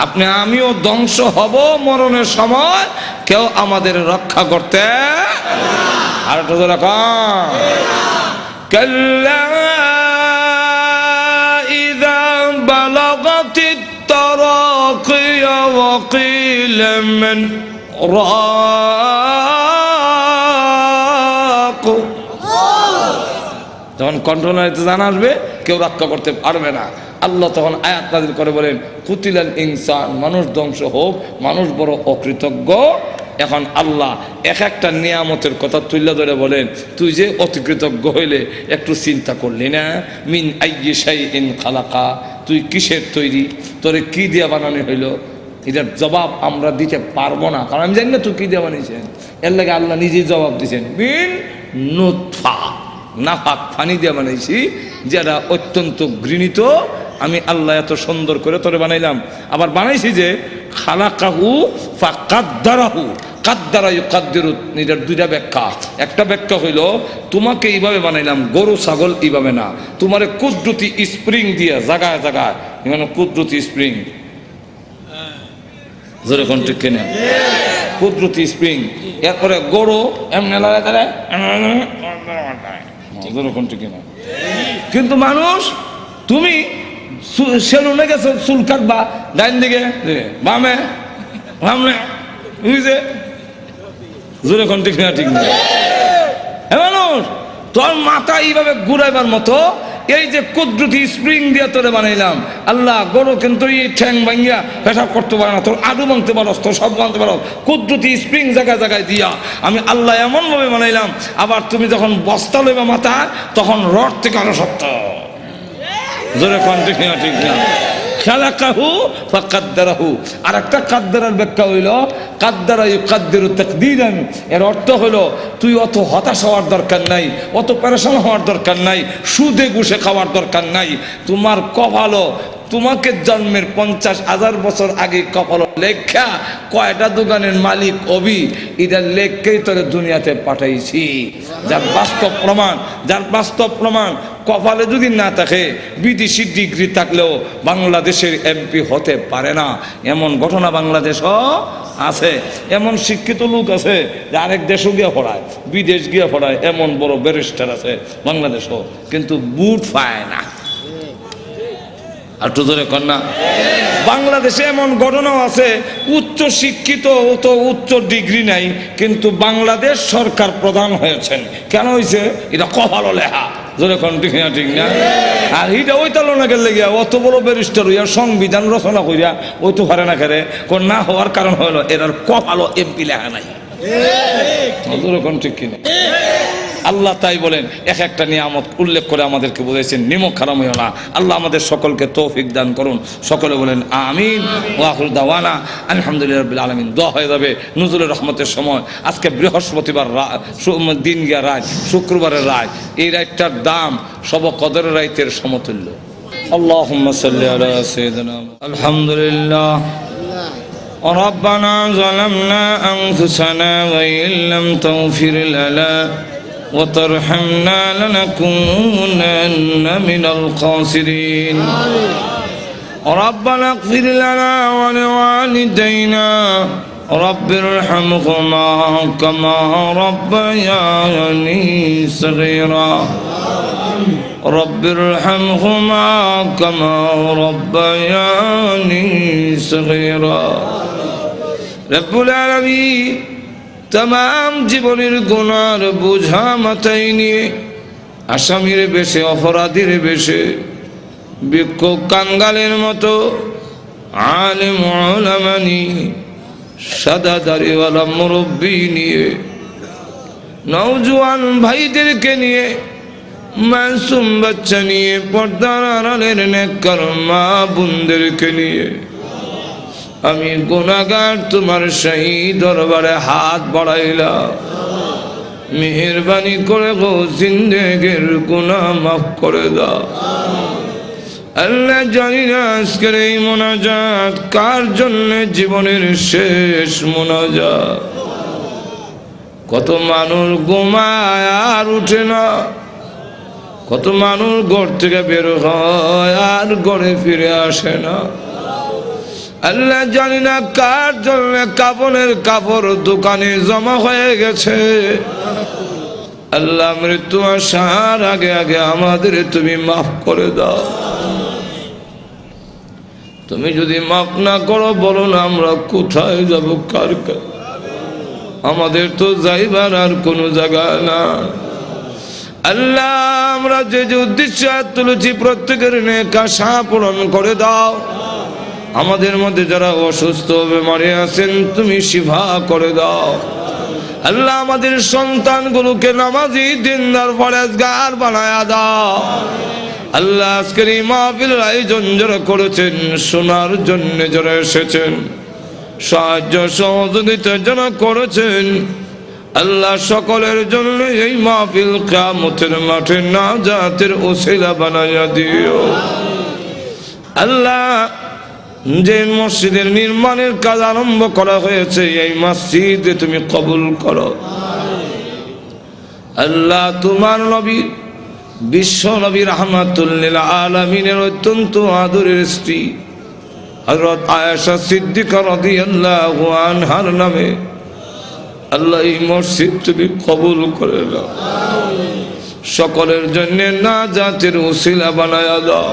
আপনি আমিও ধ্বংস হব মরণের সময়, কেউ আমাদের রক্ষা করতে, আর তো জোরে কম কাল্লা ইযা বালাগাতিত তারাকিয়া ওয়া কিলা মান রাক, যখন কন্ট্রোলারে জানা আসবে কেউ রক্ষা করতে পারবে না। আল্লাহ তখন আয়াত নাযিল করে বলেন কুতিলাল ইনসান, মানুষ ধ্বংস হোক, মানুষ বড় অকৃতজ্ঞ। এখন আল্লাহ এক একটা নিয়ামতের কথা তুলে ধরে বলেন তুই যে অতিকৃতজ্ঞ হইলে একটু চিন্তা করলি না? মিন আইয়ি শাইইন খালাকা, তুই কিসের তৈরি, তোরে কি দিয়ে বানানো হইলো? এটার জবাব আমরা দিতে পারবো না, কারণ আমি জানি না তুই কি দিয়ে বানিয়েছেন। এর লাগে আল্লাহ নিজেই জবাব দিয়েছেন, মিন নুতফা, নাফাক পানি দিয়ে বানাইছি, যেটা অত্যন্ত ঘৃণিত। আমি আল্লাহ এত সুন্দর করে তোরে বানাইলাম, আবার বানাইছি যে খালাকাহু ফাকাদ্দারাহু, কাদ্দারা ইউকাদ্দিরু, এটার দুইটা ব্যাখ্যা। একটা ব্যাখ্যা হইল তোমাকে এইভাবে বানাইলাম, গরু ছাগল এইভাবে না, তোমারে কুদরতি স্প্রিং দিয়ে জায়গায় জায়গায়, মানে কুদরতি স্প্রিং, জোরে কোন ঠিক কেনা কুদরতি স্প্রিং। এরপরে গরু এমনি জোরে কোন ঠিক কেনা কিন্তু মানুষ, তুমি সেলুনে গেছো চুল কাটবা, ডাইন দিকে বামে বামে বুঝছে, জোরে কোন ঠিক না ঠিক না? মানুষ তোর মাথা এইভাবে ঘুরাইবার মতো এই যে কুদরতি স্প্রিং দিয়ে তোরে বানাইলাম আল্লাহ, গরু কিন্তু এই ঠ্যাং ভাঙ্গিয়া পেশাব করতে পারে না, তোর আডু ভাঙতে পারো, তোর সব ভাঙতে পারো, কুদরতি স্প্রিং জায়গায় জায়গায় দিয়া আমি আল্লাহ এমন ভাবে বানাইলাম। আবার তুমি যখন বস্তা লইবা মাথা, তখন রড থেকে আরো শক্ত। জোরে কোন ঠিক না ঠিক না? খালাকাহু ফাকাদ্দারাহু। আর একটা কাদ্দারার ব্যাখ্যা হইল কাদ্দারা ইউকাদ্দিরু তাকদীরান। এর অর্থ হলো তুই অত হতাশ হওয়ার দরকার নাই, অত পেরেশান হওয়ার দরকার নাই, সুদে ঘুষে খাওয়ার দরকার নাই। তোমার কপালও তোমাকে জন্মের 50,000 বছর আগে কপাল লেখা কয়টা দোকানের মালিক অবি এটার লেখকেই তোরে দুনিয়াতে পাঠাইছি। যার বাস্তব প্রমাণ, যার বাস্তব প্রমাণ কপালে যদি না থাকে, বিদেশি ডিগ্রি থাকলেও বাংলাদেশের এমপি হতে পারে না, এমন ঘটনা বাংলাদেশও আছে। এমন শিক্ষিত লোক আছে যে আরেক দেশও গিয়ে পড়ায়, বিদেশ গিয়ে পড়ায়, এমন বড় ব্যারিস্টার আছে বাংলাদেশও, কিন্তু বুট পায় না। আর তো ধরে কন্যা বাংলাদেশে এমন ঘটনাও আছে, উচ্চ শিক্ষিত, তো উচ্চ ডিগ্রি নাই, কিন্তু বাংলাদেশ সরকার প্রধান হয়েছেন। কেন হয়েছে? এটা কপালও লেখা। জোরে কোন ঠিক না ঠিক না? আর এটা ওই তালনাকের লেগে অত বড় ব্যারিস্টার হইয়া সংবিধান রচনা করিয়া ওই তো পারে না খেলে কোন না হওয়ার কারণ হলো এরার কপালও এমপি লেখা নাই। জোরে কোন ঠিক কিনা? আল্লাহ তাই বলেন, এক একটা নিয়ামত উল্লেখ করে আমাদেরকে বলেছেন, নিমক হারাম হইও না। আল্লাহ আমাদের সকলকে তৌফিক দান করুন। সকলে বলেন আমিন। ওয়া আখিরু দাওয়ানা আলহামদুলিল্লাহি রাব্বিল আলামিন। দোয়া হয়ে যাবে নুজুলের রহমতের সময়। আজকে বৃহস্পতিবার দিন গিয়া রাত, শুক্রবারের রাত, এই রাতটার দাম সব কদরের রাতের সমতুল্য। আল্লাহুম্মা সাল্লি আলা সাইয়্যিদিনা আলহামদুলিল্লাহ। ربنا ظلمنا أنفسنا وإن لم تغفر لنا وترحمنا لنكونن من الخاسرين. ربنا اغفر لنا ولوالدينا رب ارحمهما كما ربياني صغيرا. رب ارحمهما كما ربياني صغيرا. رب العالمين तमाम জীবনের গুনার বোঝা মাথায় নিয়ে আসামির বেশে, অপরাধীর বেশে, বিক্ষোভ কাঙ্গালের মতো আলেম উলামা নিয়ে, সাদা দাড়িওয়ালা মুরব্বী নিয়ে, নওজোয়ান ভাইদেরকে নিয়ে, মাসুম বাচ্চা নিয়ে, পর্দার আড়ালের নেককার মা বোনদেরকে নিয়ে আমি গুনাহগার তোমার সেই দরবারে হাত বাড়াইলাম। মেহেরবানি করে গো জিন্দেগির গুনাহ মাফ করে দাও। আল্লাহ জানি না আজকের এই মোনাজাত কার জন্য জীবনের শেষ মোনাজাত। কত মানুষ ঘুমায় আর উঠে না, কত মানুষ ঘর থেকে বের হয় আর ঘরে ফিরে আসে না। আল্লাহ জানি না কার জন্য কাপড়ের কাপড় দোকানে জমা হয়ে গেছে। আল্লাহ মৃত্যু আসার আগে আগে আমাদের তুমি মাফ করে দাও। তুমি যদি মাফ না করো, বলো না আমরা কোথায় যাব, কার কাছে? আমাদের তো যাইবার আর কোনো জায়গা না। আল্লাহ আমরা যে যে উদ্দেশ্যে তুলেছি প্রত্যেকের নেক আশা পূরণ করে দাও। আমাদের মধ্যে যারা অসুস্থ বেমারে আছেন তুমি শিফা করে দাও। আল্লাহ আমাদের সন্তানগুলোকে নামাজি দিনদার পরেজগার বানায়া দাও। আল্লাহ আজকের এই মাহফিলের আয়োজন যারা করেছেন, শোনার জন্য যারা এসেছেন, সাহায্য সহযোগিতা যারা করেছেন, আল্লাহ সকলের জন্য এই মাহফিল কিয়ামতের মাঠে নাজাতের ওসিলা বানায়া দিও। আল্লাহ যে মসজিদের নির্মাণের কাজ আরম্ভ করা হয়েছে, এই মসজিদে তুমি কবুল করো। আল্লাহ তোমার নবী, বিশ্ব নবী রাহমাতুল লিল আলামিনের অত্যন্ত আদরের স্ত্রী হযরত আয়েশা সিদ্দিকা রাদিয়াল্লাহু আনহার নামে আল্লাহ এই মসজিদ তুমি কবুল করে নাও। সকলের জন্য নাজাতের উসিলা বানায়া দাও।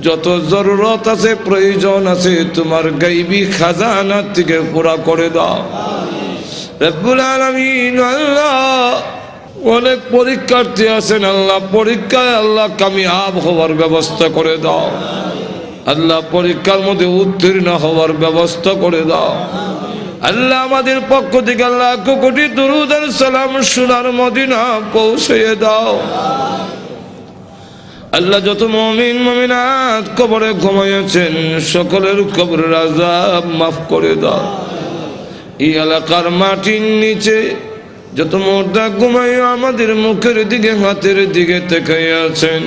যত জরুরত আছে, প্রয়োজন আছে, তোমার গাইবী খাজানা থেকে পুরা করে দাও রব্বুল আলামিন। আল্লাহ, অনেক পরীক্ষার্থী আছেন আল্লাহ, পরীক্ষায় আল্লাহ কামিয়াব হওয়ার ব্যবস্থা করে দাও আল্লাহ, পরীক্ষার মধ্যে উত্তীর্ণ হওয়ার ব্যবস্থা করে দাও আল্লাহ। আমাদের পক্ষ থেকে আল্লাহ কোটি দরুদ আর সালাম সোনার মদিনা পৌঁছে দাও আল্লাহ। যত মুমিন মুমিনাত কবরে ঘুমাইয়াছেন, সকলের কবরের আযাব মাফ করে দাও। এই এলাকার মাটির নিচে যত মুর্দা ঘুমাইয়া আমাদের মুখের দিকে হাতের দিকে তাকাইয়া আছেন,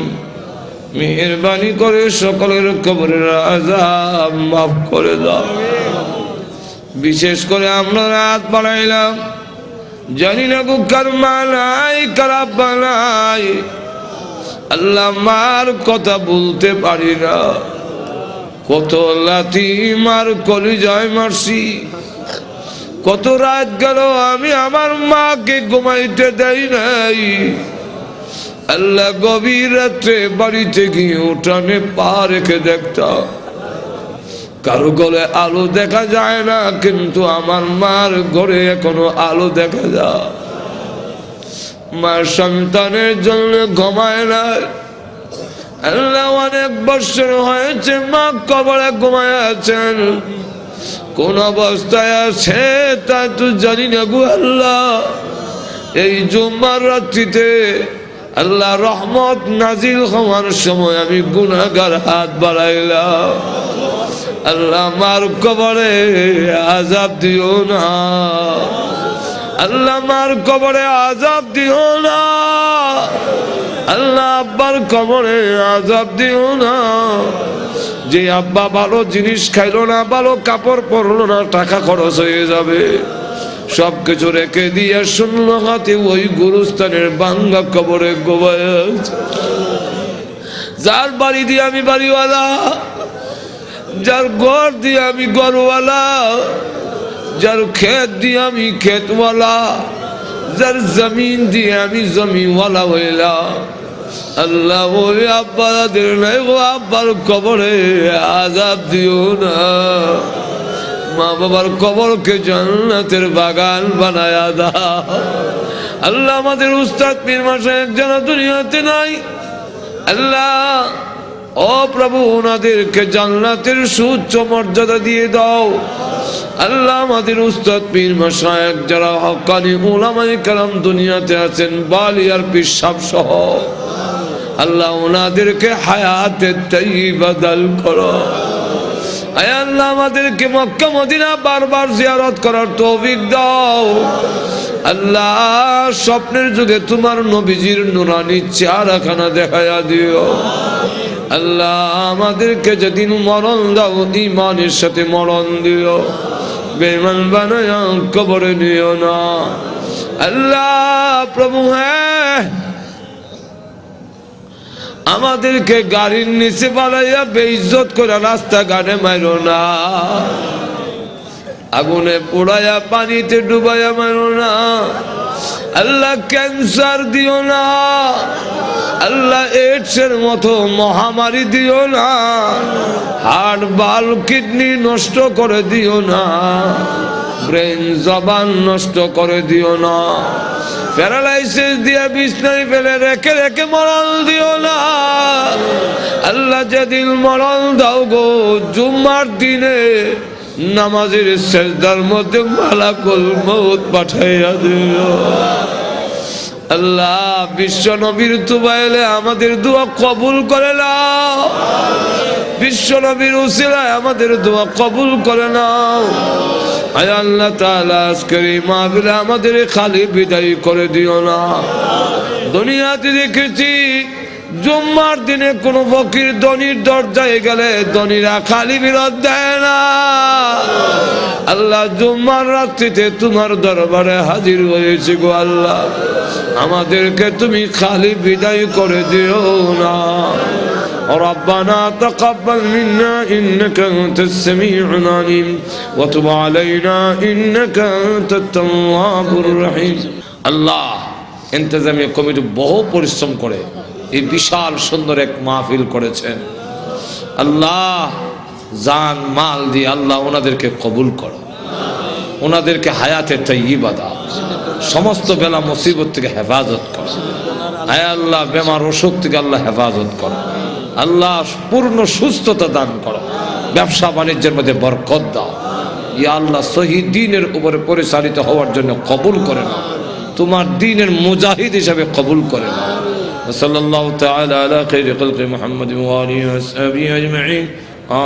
মেহেরবানি করে সকলের কবরের আযাব মাফ করে দাও। বিশেষ করে আমরা রাত বাড়াইলাম, জানি না গো কার মা নাই কার আব্বা নাই আল্লাহ, মার কথা বলতে পারি না, কত লাথি মার কলিজায় মারছি, কত রাত গেল আমি আমার মাকে ঘুমাইতে দেই নাই আল্লাহ। গভীর রাত্রে বাড়িতে গিয়ে উঠানে পা রেখে দেখতাম, কারো গলে আলো দেখা যায় না, কিন্তু আমার মার ঘরে এখনো আলো দেখা যায়। মার সন্তানের জন্য ঘুমায় না আল্লাহ, অনেক বছর হয়েছে মা কবরে ঘুমায় আছেন, কোন অবস্থায় আছে তা তো জানি না গো আল্লাহ। এই জুম্মার রাত্রিতে আল্লাহ রহমত নাজিল হওয়ার সময় আমি গুনাহগার হাত বাড়াইলাম আল্লাহ, মার কবরে আযাব দিও না আল্লাহ, মার কবরে আযাব দিও না আল্লাহ, আব্বার কবরে আযাব দিও না। যে আব্বা ভালো জিনিস খাইলো না, ভালো কাপড় পরলো না, টাকা খরচ হয়ে যাবে, সবকিছু রেখে দিয়ে শূন্য হাতে ওই গুরুস্থানের বাঙ্গা কবরে গোবায়, যার বাড়ি দিয়ে আমি বাড়িওয়ালা, যার ঘর দিয়ে আমি ঘরওয়ালা, যার ক্ষেত দিয়ে আমি ক্ষেতওয়ালা, যার জমিন দিয়ে আমি জমিওয়ালা হইলাম আল্লাহ, ওই আব্বাদের নাই ও আব্বার কবরে আযাব দিও না। মা বাবার কবরকে জান্নাতের বাগান বানায়া দাও আল্লাহ। আমাদের উস্তাদ পীর মাশায়েখ যারা দুনিয়াতে নাই আল্লাহ, ও প্রভু, ওনাদেরকে জান্নাতের সুউচ্চ মর্যাদা দিয়ে দাও আল্লাহ। আমাদের উস্তাদ পীর মাশায়েখ যারা হক্কানি উলামায়ে কেরাম দুনিয়াতে আছেন, বালিয়ার পীর সাহেব সহ আল্লাহ, ওনাদেরকে হায়াতে তাইয়্যিবা দান করো। আয় আল্লাহ, আমাদেরকে মক্কা মদিনা বারবার জিয়ারত করার তৌফিক দাও আল্লাহ। স্বপ্নের যুগে তোমার নবীজির নুরানি চেহারাখানা দেখায়া দিও আল্লাহ। আমাদেরকে যেদিন মরণ দাও, ঈমানের সাথে মরণ দিও, বেঈমান বানায়া কবরে নিও না আল্লাহ। প্রভু, হ্যাঁ, আমাদেরকে গাড়ির নিচে বানাইয়া বেইজ্জত করে রাস্তাঘাটে মাইরো না, আগুনে পোড়াইয়া পানিতে ডুবাইয়া মাইরো না আল্লাহ। ক্যান্সার দিও না আল্লাহ, এইডসের মতো মহামারী দিও না, হার্ট বাল কিডনি নষ্ট করে দিও না, ব্রেন জবান নষ্ট করে দিও না, প্যারালাইসিস দিয়ে বিছনায় ফেলে রেখে রেখে মরণ দিও না আল্লাহ। যেদিন মরণ দাও গো, জুম্মার দিনে নামাজের সেজদার মধ্যে মালাকুল মউত পাঠাইয়া দিও আল্লাহ। বিশ্ব নবীর তুবাইলে আমাদের দোয়া কবুল করে নাও, বিশ্ব নবীর উসিলায় আমাদের দোয়া কবুল করে নাও। আয় আল্লাহ তাআলা, আজকের এই মাহফিলে আমাদের খালি বিদায় করে দিও না। দুনিয়াতে দেখেছি জুম্মার দিনে কোন ফকির ধনীর দরজায় গেলে ধনীরা খালি বিরত দেয় না আল্লাহ। জুম্মার রাত্রিতে তোমার দরবারে হাজির হয়েছি গো আল্লাহ, আমাদেরকে তুমি খালি বিদায় করে দিও না। ربنا تقبل منا إنك أنت السميع العليم وتب علينا إنك أنت التواب الرحيم। আল্লাহ, ইন্তেজামিয়া কমিটি বহু পরিশ্রম করে এই বিশাল সুন্দর এক মাহফিল করেছেন। আল্লাহ জান মাল দিয়ে আল্লাহ ওনাদেরকে কবুল করো, ওনাদেরকে হায়াতে তাইয়্যিবা দাও, সমস্ত বেলা মুসিবত থেকে হেফাজত করো। হায় আল্লাহ বেমার অসুখ থেকে আল্লাহ হেফাজত করো। আল্লাহ পূর্ণ সুস্থতা দান করো, ব্যবসা বাণিজ্যের মধ্যে বরকত দাও। ইয়া আল্লাহ সহি দ্বীনের উপরে পরিচালিত হওয়ার জন্য কবুল করে নাও, তোমার দ্বীনের মুজাহিদ হিসাবে কবুল করে নাও। সাল্লাল্লাহু তাআলা আলা খাইরি খালকি মুহাম্মাদ ওয়া আলিহি ওয়া সাহবিহি আজমাইন।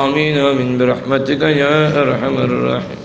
আমিন আমিন বিরহমাতিকা ইয়া আরহামার রাহিম।